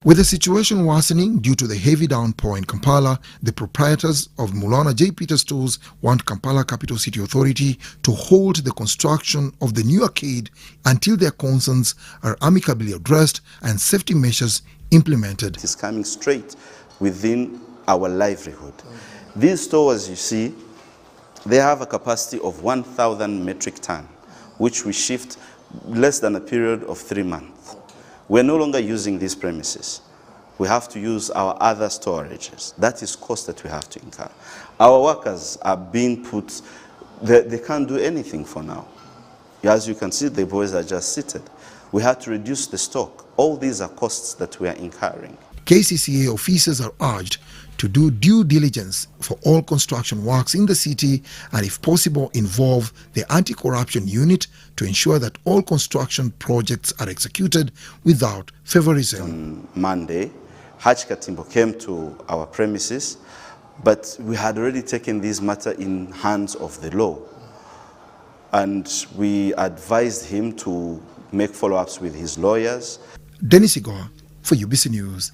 With the situation worsening due to the heavy downpour in Kampala, the proprietors of Mulwana J. Peter stores want Kampala Capital City Authority to halt the construction of the new arcade until their concerns are amicably addressed and safety measures implemented. It is coming straight within our livelihood. These stores, you see, they have a capacity of 1,000 metric ton, which we shift less than a period of 3 months. We're no longer using these premises. We have to use our other storages. That is cost that we have to incur. Our workers are being put, they can't do anything for now. As you can see, the boys are just seated. We have to reduce the stock. All these are costs that we are incurring. KCCA officers are urged to do due diligence for all construction works in the city and, if possible, involve the anti-corruption unit to ensure that all construction projects are executed without favorism. On Monday, Haji Katimbo came to our premises, but we had already taken this matter in hands of the law. And we advised him to make follow-ups with his lawyers. Dennis Igoa for UBC News.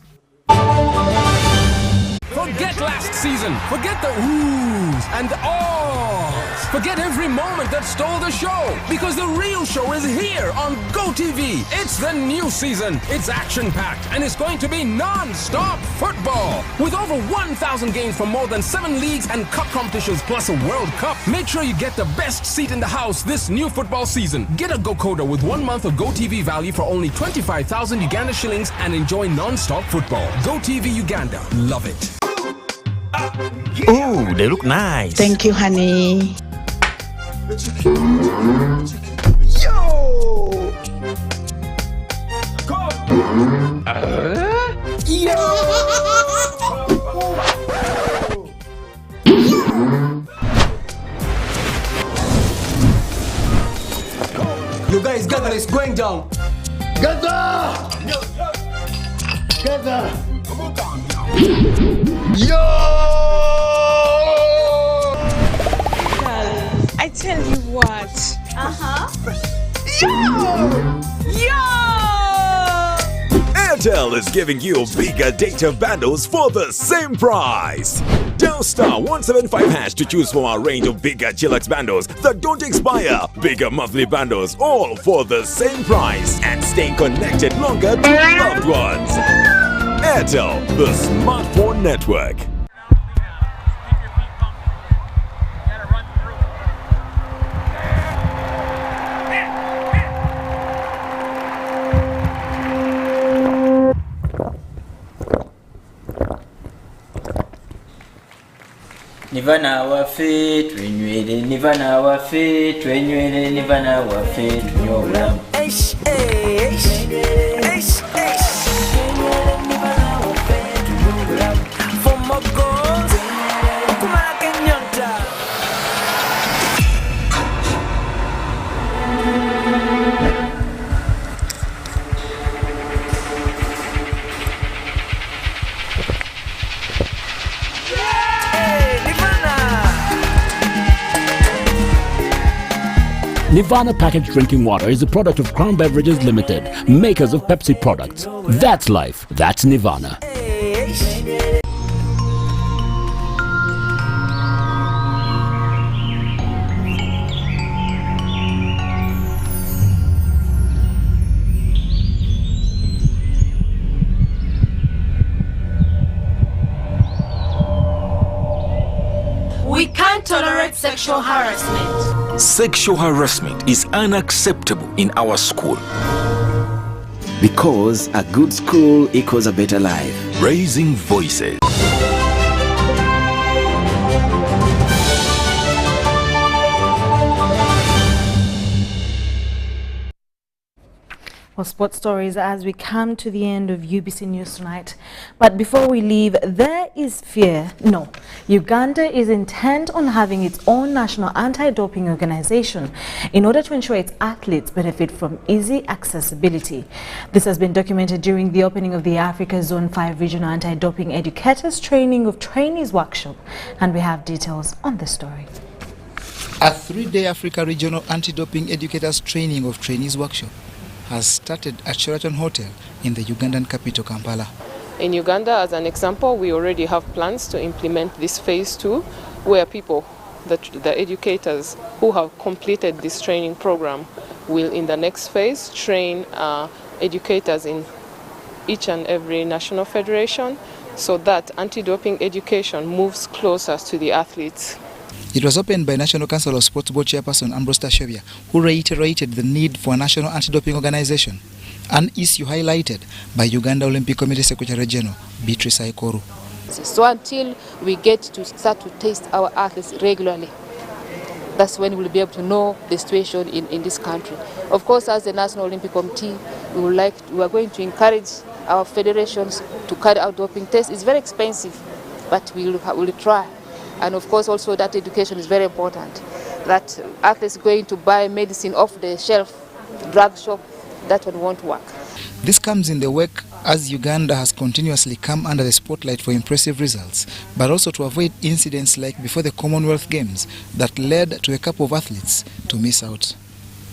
Forget last season. Forget the oohs and the ahs. Forget every moment that stole the show, because the real show is here on GoTV. It's the new season. It's action-packed, and it's going to be non-stop football. With over 1,000 games from more than 7 leagues and cup competitions, plus a World Cup. Make sure you get the best seat in the house this new football season. Get a GoCoder with 1 month of GoTV value for only 25,000 Uganda shillings and enjoy non-stop football. GoTV Uganda. Love it. Oh, they look nice. Thank you, honey. Yo! You guys gather, it's going down. Gather! Gather! Yo! I tell you what. Yo! Airtel is giving you bigger data bundles for the same price. Dial *175# to choose from our range of bigger Chillax bundles that don't expire. Bigger monthly bundles, all for the same price, and stay connected longer to your loved ones. Airtel, the smartphone network. Nivana wafe twenywele, nivana wafe twenywele, nivana wafe tunyola. Nirvana packaged drinking water is a product of Crown Beverages Limited, makers of Pepsi products. That's life. That's Nirvana. We can't tolerate sexual harassment. Sexual harassment is unacceptable in our school. Because a good school equals a better life. Raising voices. For sports stories as we come to the end of UBC News Tonight. But before we leave, there is fear. No, Uganda is intent on having its own national anti-doping organization in order to ensure its athletes benefit from easy accessibility. This has been documented during the opening of the Africa Zone 5 Regional Anti-Doping Educators Training of Trainees workshop. And we have details on this story. A 3-day Africa Regional Anti-Doping Educators Training of Trainees workshop has started at Sheraton Hotel in the Ugandan capital, Kampala. In Uganda, as an example, we already have plans to implement this phase 2, where people, the educators who have completed this training program, will in the next phase train educators in each and every national federation, so that anti-doping education moves closer to the athletes. It was opened by National Council of Sports Board Chairperson Ambrose Tashevia, who reiterated the need for a national anti-doping organization, an issue highlighted by Uganda Olympic Committee Secretary General Beatrice Aikoru. So until we get to start to test our athletes regularly, that's when we'll be able to know the situation in this country. Of course, as the National Olympic Committee, we are going to encourage our federations to carry out doping tests. It's very expensive, but we'll try. And of course also that education is very important. That athletes going to buy medicine off the shelf, drug shop, that one won't work. This comes in the wake as Uganda has continuously come under the spotlight for impressive results, but also to avoid incidents like before the Commonwealth Games that led to a couple of athletes to miss out.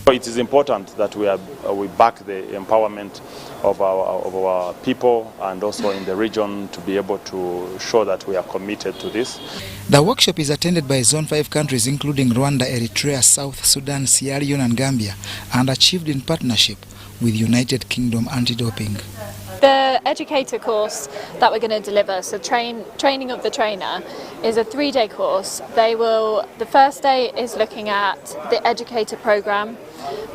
It is important that we back the empowerment of our people and also in the region to be able to show that we are committed to this. The workshop is attended by Zone 5 countries including Rwanda, Eritrea, South Sudan, Sierra Leone and Gambia, and achieved in partnership with United Kingdom Anti-Doping. The educator course that we're going to deliver, so training of the trainer, is a 3-day course. The first day is looking at the educator program,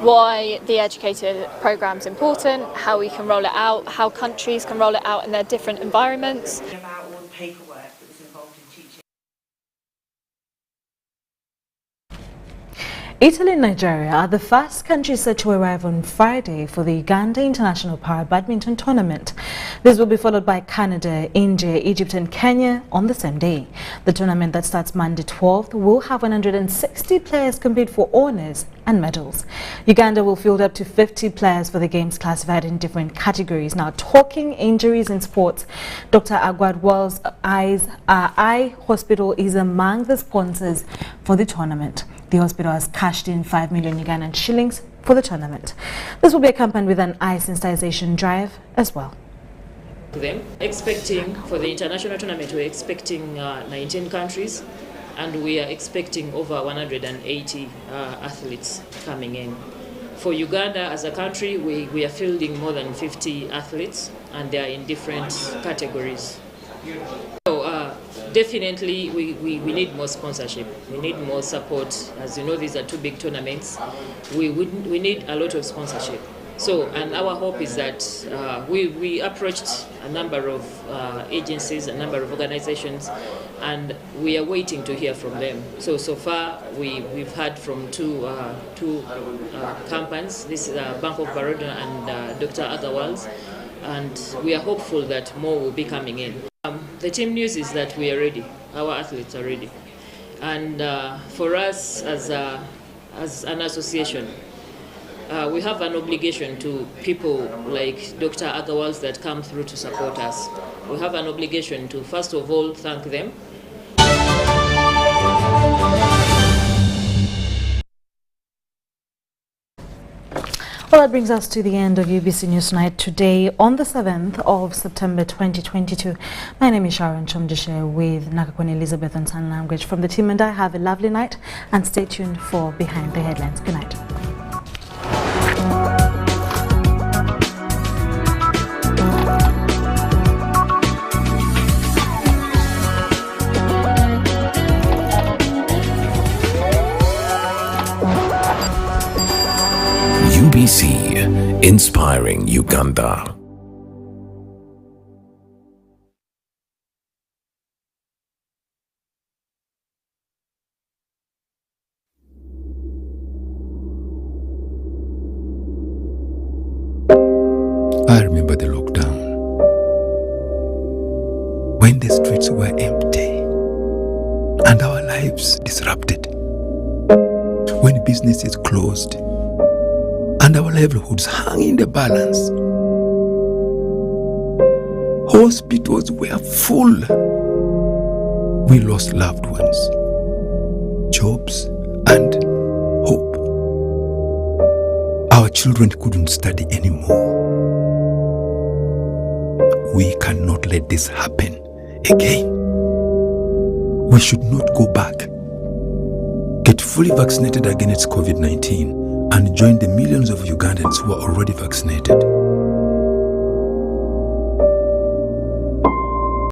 why the educator program is important, how we can roll it out, how countries can roll it out in their different environments. About all the paperwork that was involved in teaching. Italy and Nigeria are the first countries set to arrive on Friday for the Uganda International Para Badminton Tournament. This will be followed by Canada, India, Egypt and Kenya on the same day. The tournament that starts Monday 12th will have 160 players compete for honours and medals. Uganda will field up to 50 players for the games classified in different categories. Now, talking injuries in sports, Dr. Agwadwal's Eye Hospital is among the sponsors for the tournament. The hospital has cashed in 5 million Ugandan shillings for the tournament. This will be accompanied with an eye sensitization drive as well. Them expecting for the international tournament, we're expecting 19 countries, and we are expecting over 180 athletes coming in. For Uganda as a country, we are fielding more than 50 athletes, and they are in different categories. So definitely we need more sponsorship, we need more support. As you know, these are two big tournaments. We need a lot of sponsorship. So, and our hope is that we approached a number of agencies, a number of organizations, and we are waiting to hear from them. So far we've heard from two companies. This is Bank of Baroda and Dr. Agawal's, and we are hopeful that more will be coming in. The team news is that we are ready. Our athletes are ready, and for us as an association, we have an obligation to people like Dr. Agawals that come through to support us. We have an obligation to, first of all, thank them. Well, that brings us to the end of UBC News Tonight today on the 7th of September 2022. My name is Sharon Kyomugisha with Nakakoni Elizabeth on Sign Language. From the team and I, have a lovely night and stay tuned for Behind the Headlines. Good night. UBC, inspiring Uganda. I remember the lockdown, when the streets were empty and our lives disrupted, when businesses closed and our livelihoods hung in the balance. Hospitals were full. We lost loved ones, jobs, and hope. Our children couldn't study anymore. We cannot let this happen again. We should not go back. Get fully vaccinated against COVID-19 and join the millions of Ugandans who are already vaccinated.